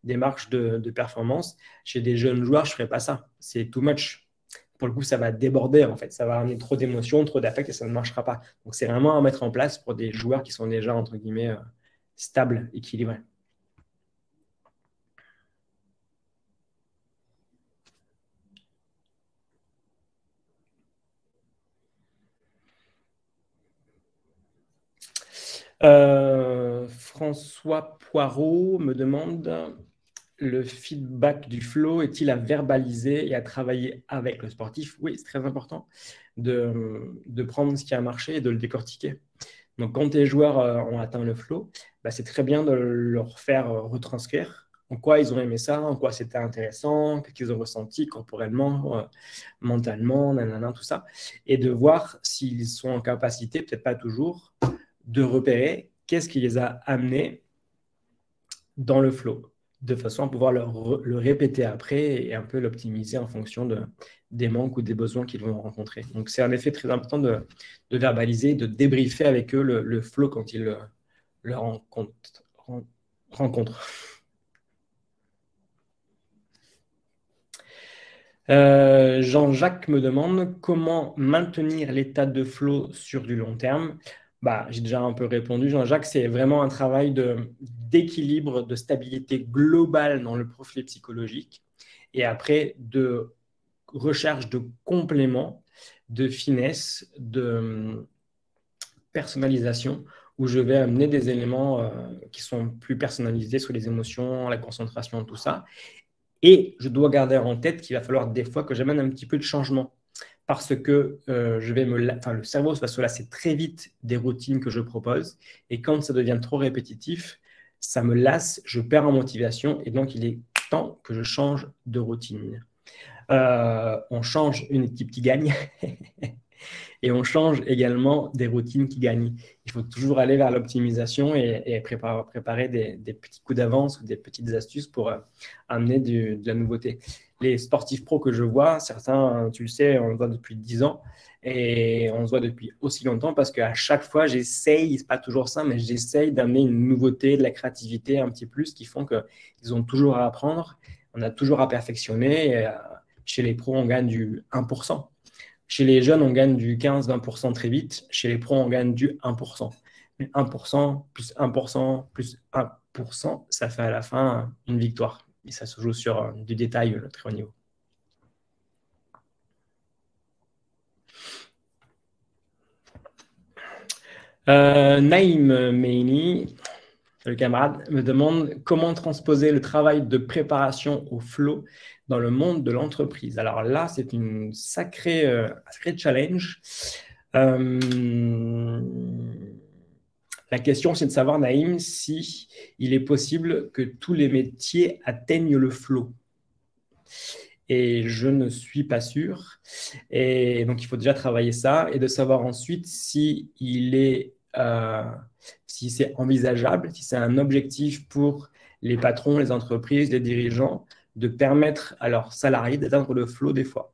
démarche de performance. Chez des jeunes joueurs, je ne ferai pas ça, c'est too much. Pour le coup, ça va déborder, en fait, ça va amener trop d'émotions, trop d'affect et ça ne marchera pas. Donc, c'est vraiment à mettre en place pour des joueurs qui sont déjà, entre guillemets, stables, équilibrés. François Poirot me demande, le feedback du flow est-il à verbaliser et à travailler avec le sportif? Oui, c'est très important de prendre ce qui a marché et de le décortiquer. Donc, quand tes joueurs ont atteint le flow, bah, c'est très bien de leur faire retranscrire en quoi ils ont aimé ça, en quoi c'était intéressant, qu'est-ce qu'ils ont ressenti corporellement, mentalement, nanana, tout ça, et de voir s'ils sont en capacité, peut-être pas toujours, de repérer qu'est-ce qui les a amenés dans le flow, de façon à pouvoir le répéter après et un peu l'optimiser en fonction des manques ou des besoins qu'ils vont rencontrer. Donc, c'est un effet très important de verbaliser, de débriefer avec eux le flow quand ils le rencontrent. Jean-Jacques me demande comment maintenir l'état de flow sur du long terme. Bah, j'ai déjà un peu répondu, Jean-Jacques, c'est vraiment un travail d'équilibre, de stabilité globale dans le profil psychologique et après de recherche de compléments, de finesse, de personnalisation où je vais amener des éléments qui sont plus personnalisés sur les émotions, la concentration, tout ça. Et je dois garder en tête qu'il va falloir des fois que j'amène un petit peu de changement parce que le cerveau va se lasser très vite des routines que je propose. Et quand ça devient trop répétitif, ça me lasse, je perds en motivation et donc il est temps que je change de routine. On change une équipe qui gagne et on change également des routines qui gagnent. Il faut toujours aller vers l'optimisation et préparer des petits coups d'avance ou des petites astuces pour amener de la nouveauté. Les sportifs pros que je vois, certains, tu le sais, on le voit depuis 10 ans et on se voit depuis aussi longtemps parce qu'à chaque fois, j'essaye, c'est pas toujours ça, mais j'essaye d'amener une nouveauté, de la créativité, un petit plus qui font qu'ils ont toujours à apprendre, on a toujours à perfectionner. Et, chez les pros, on gagne du 1%. Chez les jeunes, on gagne du 15-20% très vite. Chez les pros, on gagne du 1%. Mais 1% plus 1% plus 1%, ça fait à la fin une victoire. Et ça se joue sur du détail, le très haut niveau. Naïm Meini, le camarade, me demande comment transposer le travail de préparation au flow dans le monde de l'entreprise. Alors là, c'est une sacré challenge. La question, c'est de savoir, Naïm, si il est possible que tous les métiers atteignent le flow. Et je ne suis pas sûr. Et donc, il faut déjà travailler ça et de savoir ensuite si c'est envisageable, si c'est un objectif pour les patrons, les entreprises, les dirigeants, de permettre à leurs salariés d'atteindre le flow des fois.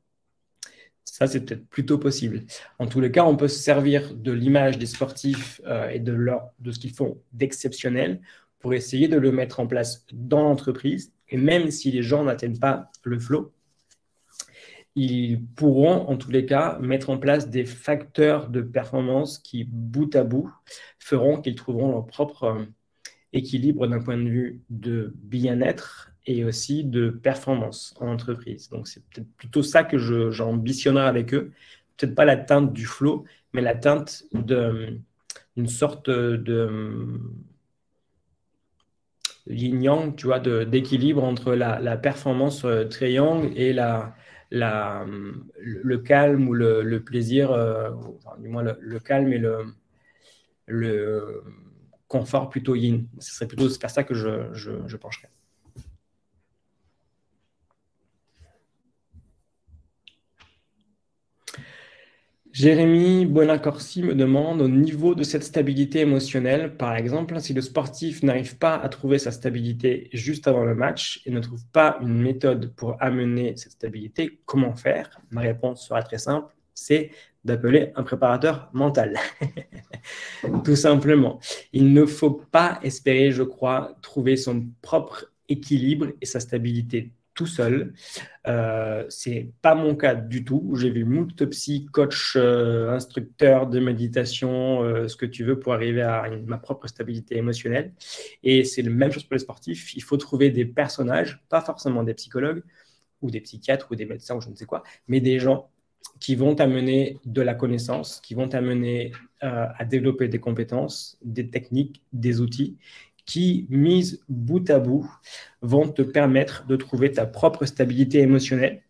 Ça, c'est peut-être plutôt possible. En tous les cas, on peut se servir de l'image des sportifs et de ce qu'ils font d'exceptionnel pour essayer de le mettre en place dans l'entreprise. Et même si les gens n'atteignent pas le flow, ils pourront en tous les cas mettre en place des facteurs de performance qui, bout à bout, feront qu'ils trouveront leur propre équilibre d'un point de vue de bien-être et aussi de performance en entreprise. Donc, c'est peut-être plutôt ça que j'ambitionnerai avec eux. Peut-être pas l'atteinte du flow, mais l'atteinte d'une sorte de yin-yang, tu vois, d'équilibre entre la performance triangle et le calme ou le plaisir, enfin, du moins le calme et le confort plutôt yin. Ce serait plutôt vers ça que je pencherais. Jérémy Bonaccorsi me demande au niveau de cette stabilité émotionnelle, par exemple, si le sportif n'arrive pas à trouver sa stabilité juste avant le match et ne trouve pas une méthode pour amener cette stabilité, comment faire? Ma réponse sera très simple, c'est d'appeler un préparateur mental. Tout simplement. Il ne faut pas espérer, je crois, trouver son propre équilibre et sa stabilité tout seul. C'est pas mon cas du tout. J'ai vu moult psy, coach, instructeur de méditation, ce que tu veux pour arriver à ma propre stabilité émotionnelle. Et c'est la même chose pour les sportifs. Il faut trouver des personnages, pas forcément des psychologues ou des psychiatres ou des médecins ou je ne sais quoi, mais des gens qui vont t'amener de la connaissance, qui vont t'amener à développer des compétences, des techniques, des outils qui, mises bout à bout, vont te permettre de trouver ta propre stabilité émotionnelle.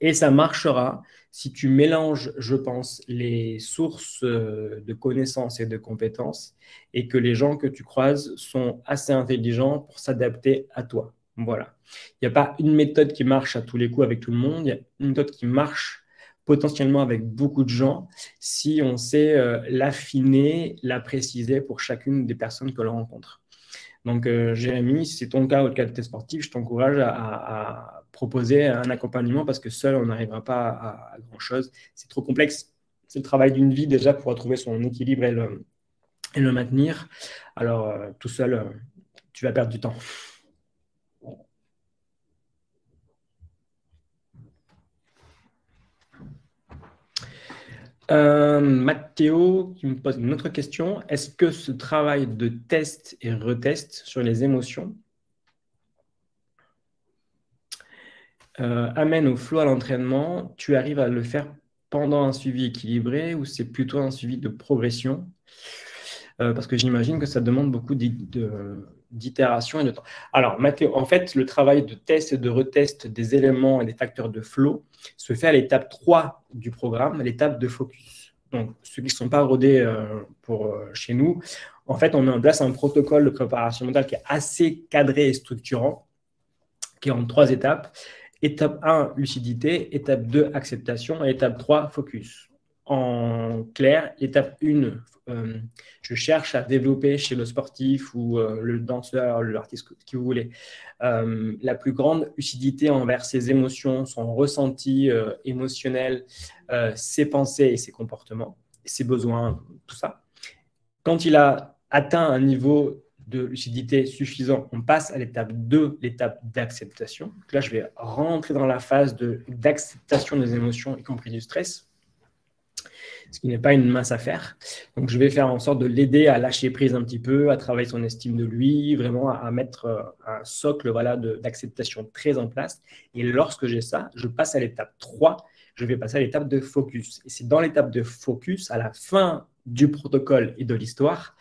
Et ça marchera si tu mélanges, je pense, les sources de connaissances et de compétences et que les gens que tu croises sont assez intelligents pour s'adapter à toi. Voilà. Il n'y a pas une méthode qui marche à tous les coups avec tout le monde. Il y a une méthode qui marche potentiellement avec beaucoup de gens si on sait l'affiner, la préciser pour chacune des personnes que l'on rencontre. Donc, Jérémy, si c'est ton cas ou le cas de tes sportifs, je t'encourage à proposer un accompagnement parce que seul, on n'arrivera pas à grand-chose. C'est trop complexe. C'est le travail d'une vie déjà pour retrouver son équilibre et le maintenir. Alors, tout seul, tu vas perdre du temps. Mathéo qui me pose une autre question. Est-ce que ce travail de test et retest sur les émotions amène au flow à l'entraînement? Tu arrives à le faire pendant un suivi équilibré ou c'est plutôt un suivi de progression? Parce que j'imagine que ça demande beaucoup d'itération et de temps. Alors, Mathéo, en fait, le travail de test et de retest des éléments et des facteurs de flow se fait à l'étape 3 du programme, l'étape de focus. Donc, ceux qui ne sont pas rodés chez nous, en fait, on met en place un protocole de préparation mentale qui est assez cadré et structurant, qui est en 3 étapes. Étape 1, lucidité. Étape 2, acceptation. Et étape 3, focus. En clair, étape 1, je cherche à développer chez le sportif ou le danseur, l'artiste, qui vous voulez, la plus grande lucidité envers ses émotions, son ressenti émotionnel, ses pensées et ses comportements, ses besoins, tout ça. Quand il a atteint un niveau de lucidité suffisant, on passe à l'étape 2, l'étape d'acceptation. Là, je vais rentrer dans la phase d'acceptation des émotions, y compris du stress, ce qui n'est pas une mince affaire. Donc, je vais faire en sorte de l'aider à lâcher prise un petit peu, à travailler son estime de lui, vraiment à mettre un socle d'acceptation très en place. Et lorsque j'ai ça, je passe à l'étape 3, je vais passer à l'étape de focus. Et c'est dans l'étape de focus, à la fin du protocole et de l'histoire,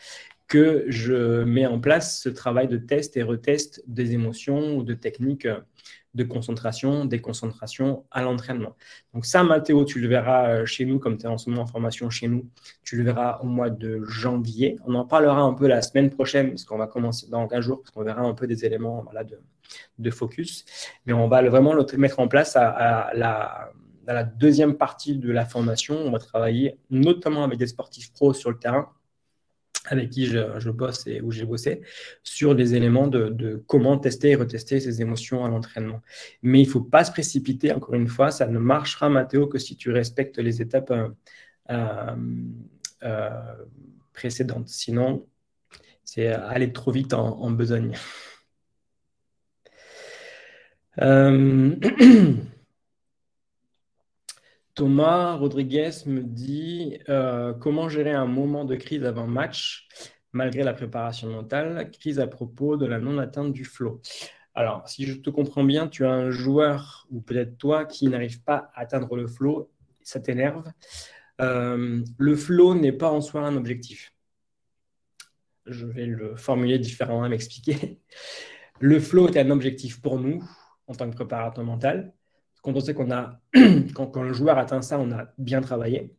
que je mets en place ce travail de test et retest des émotions ou de techniques de concentration, déconcentration à l'entraînement. Donc ça, Mathéo, tu le verras chez nous, comme tu es en ce moment en formation chez nous, tu le verras au mois de janvier. On en parlera un peu la semaine prochaine, parce qu'on va commencer dans 15 jours, parce qu'on verra un peu des éléments de focus. Mais on va vraiment le mettre en place dans la deuxième partie de la formation. On va travailler notamment avec des sportifs pros sur le terrain, avec qui je bosse et où j'ai bossé, sur des éléments de comment tester et retester ses émotions à l'entraînement. Mais il ne faut pas se précipiter, encore une fois, ça ne marchera, Mathéo, que si tu respectes les étapes précédentes. Sinon, C'est aller trop vite en besogne. Euh, Thomas Rodriguez me dit comment gérer un moment de crise avant match malgré la préparation mentale, crise à propos de la non-atteinte du flow. Alors, si je te comprends bien, tu as un joueur ou peut-être toi qui n'arrive pas à atteindre le flow, ça t'énerve. Le flow n'est pas en soi un objectif. Je vais le formuler différemment et m'expliquer. Le flow est un objectif pour nous en tant que préparateur mental. Quand on sait qu'on a, quand le joueur atteint ça, on a bien travaillé.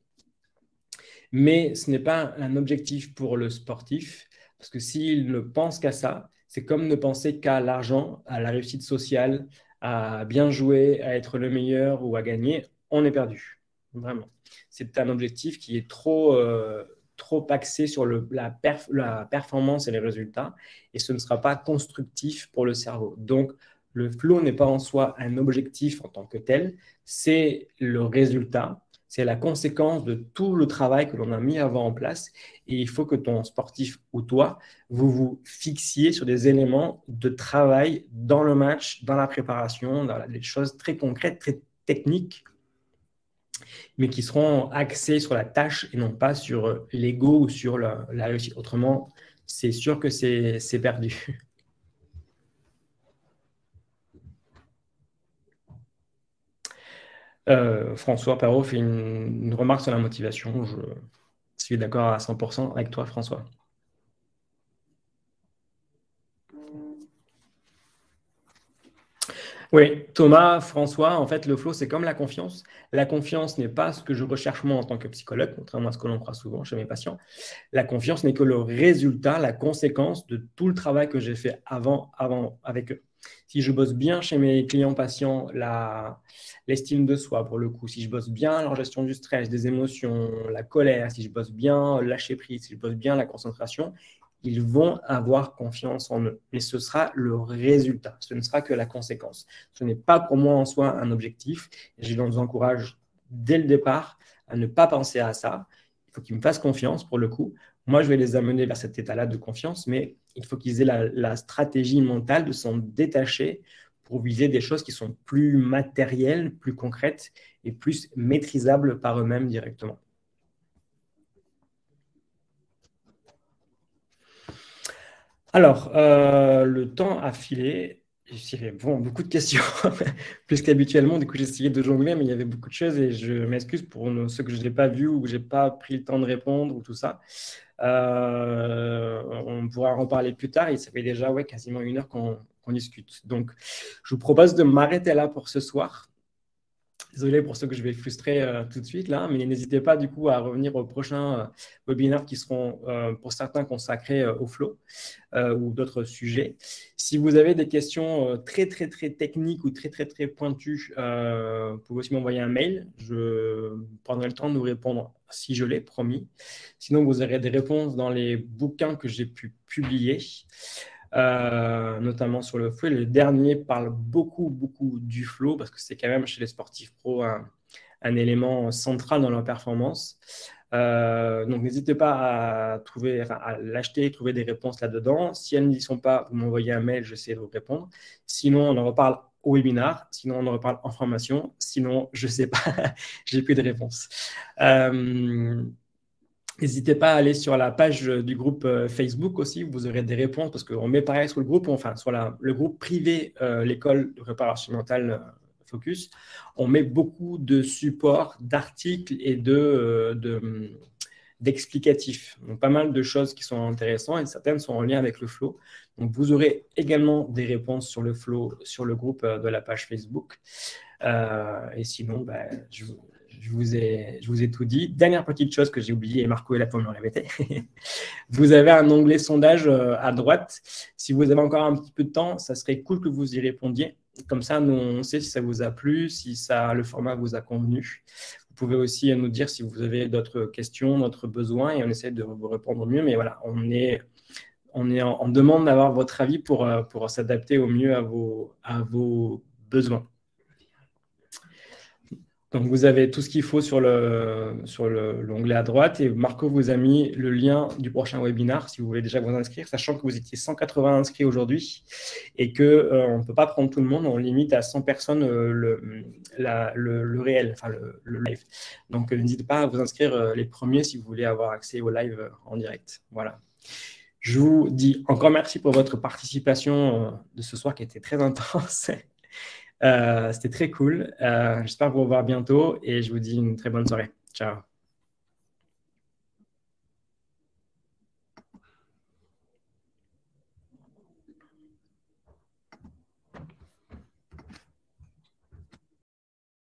Mais ce n'est pas un objectif pour le sportif, parce que s'il ne pense qu'à ça, c'est comme ne penser qu'à l'argent, à la réussite sociale, à bien jouer, à être le meilleur ou à gagner, on est perdu. Vraiment. C'est un objectif qui est trop axé sur la performance et les résultats, et ce ne sera pas constructif pour le cerveau. Donc, le flow n'est pas en soi un objectif en tant que tel, c'est le résultat, c'est la conséquence de tout le travail que l'on a mis avant en place. Et il faut que ton sportif ou toi, vous vous fixiez sur des éléments de travail dans le match, dans la préparation, dans des choses très concrètes, très techniques, mais qui seront axées sur la tâche et non pas sur l'ego ou sur la réussite. Autrement, c'est sûr que c'est perdu. François Perrault fait une remarque sur la motivation. Je suis d'accord à 100% avec toi, François. Oui, Thomas, François, en fait, le flow, c'est comme la confiance. La confiance n'est pas ce que je recherche moi en tant que psychologue, contrairement à ce que l'on croit souvent chez mes patients. La confiance n'est que le résultat, la conséquence de tout le travail que j'ai fait avant avec eux. Si je bosse bien chez mes clients patients, l'estime de soi, pour le coup, si je bosse bien leur gestion du stress, des émotions, la colère, si je bosse bien lâcher prise, si je bosse bien la concentration, ils vont avoir confiance en eux. Et ce sera le résultat, ce ne sera que la conséquence. Ce n'est pas pour moi en soi un objectif. Et je les encourage dès le départ à ne pas penser à ça. Il faut qu'ils me fassent confiance pour le coup. Moi, je vais les amener vers cet état-là de confiance, mais il faut qu'ils aient la stratégie mentale de s'en détacher pour viser des choses qui sont plus matérielles, plus concrètes et plus maîtrisables par eux-mêmes directement. Alors, le temps a filé. Bon, beaucoup de questions, plus qu'habituellement. Du coup, j'ai essayé de jongler, mais il y avait beaucoup de choses et je m'excuse pour ceux que je n'ai pas vus ou que je n'ai pas pris le temps de répondre ou tout ça. On pourra en reparler plus tard. Il ça fait déjà quasiment 1 heure qu'on discute. Donc, je vous propose de m'arrêter là pour ce soir. Désolé pour ceux que je vais frustrer tout de suite là, mais n'hésitez pas du coup à revenir aux prochains webinaires qui seront pour certains consacrés au flow ou d'autres sujets. Si vous avez des questions très techniques ou très pointues, vous pouvez aussi m'envoyer un mail. Je prendrai le temps de vous répondre si je l'ai promis. Sinon, vous aurez des réponses dans les bouquins que j'ai pu publier. Notamment sur le flow. Le dernier parle beaucoup du flow parce que c'est quand même chez les sportifs pro un élément central dans leur performance. Donc, n'hésitez pas à l'acheter, trouver des réponses là-dedans. Si elles n'y sont pas, vous m'envoyez un mail, j'essaie de vous répondre. Sinon, on en reparle au webinar. Sinon, on en reparle en formation. Sinon, je ne sais pas, j'ai plus de réponse. N'hésitez pas à aller sur la page du groupe Facebook aussi, vous aurez des réponses parce qu'on met pareil sur le groupe, enfin sur le groupe privé, l'école de préparation mentale Focus, on met beaucoup de supports, d'articles et d'explicatifs. Donc pas mal de choses qui sont intéressantes et certaines sont en lien avec le flow. Donc vous aurez également des réponses sur le flow, sur le groupe de la page Facebook. Et sinon, je vous ai tout dit. Dernière petite chose que j'ai oubliée, et Marco est là pour me le répéter. Vous avez un onglet sondage à droite. Si vous avez encore un petit peu de temps, ça serait cool que vous y répondiez. Comme ça, nous, on sait si ça vous a plu, si le format vous a convenu. Vous pouvez aussi nous dire si vous avez d'autres questions, d'autres besoins, et on essaie de vous répondre au mieux. Mais voilà, on est en demande d'avoir votre avis pour s'adapter au mieux à vos besoins. Donc, vous avez tout ce qu'il faut sur l'onglet à droite et Marco vous a mis le lien du prochain webinar si vous voulez déjà vous inscrire, sachant que vous étiez 180 inscrits aujourd'hui et qu'on ne peut pas prendre tout le monde, on limite à 100 personnes le réel, enfin le live. Donc, n'hésitez pas à vous inscrire les premiers si vous voulez avoir accès au live en direct. Voilà. Je vous dis encore merci pour votre participation de ce soir qui était très intense. C'était très cool. J'espère vous revoir bientôt et je vous dis une très bonne soirée. Ciao.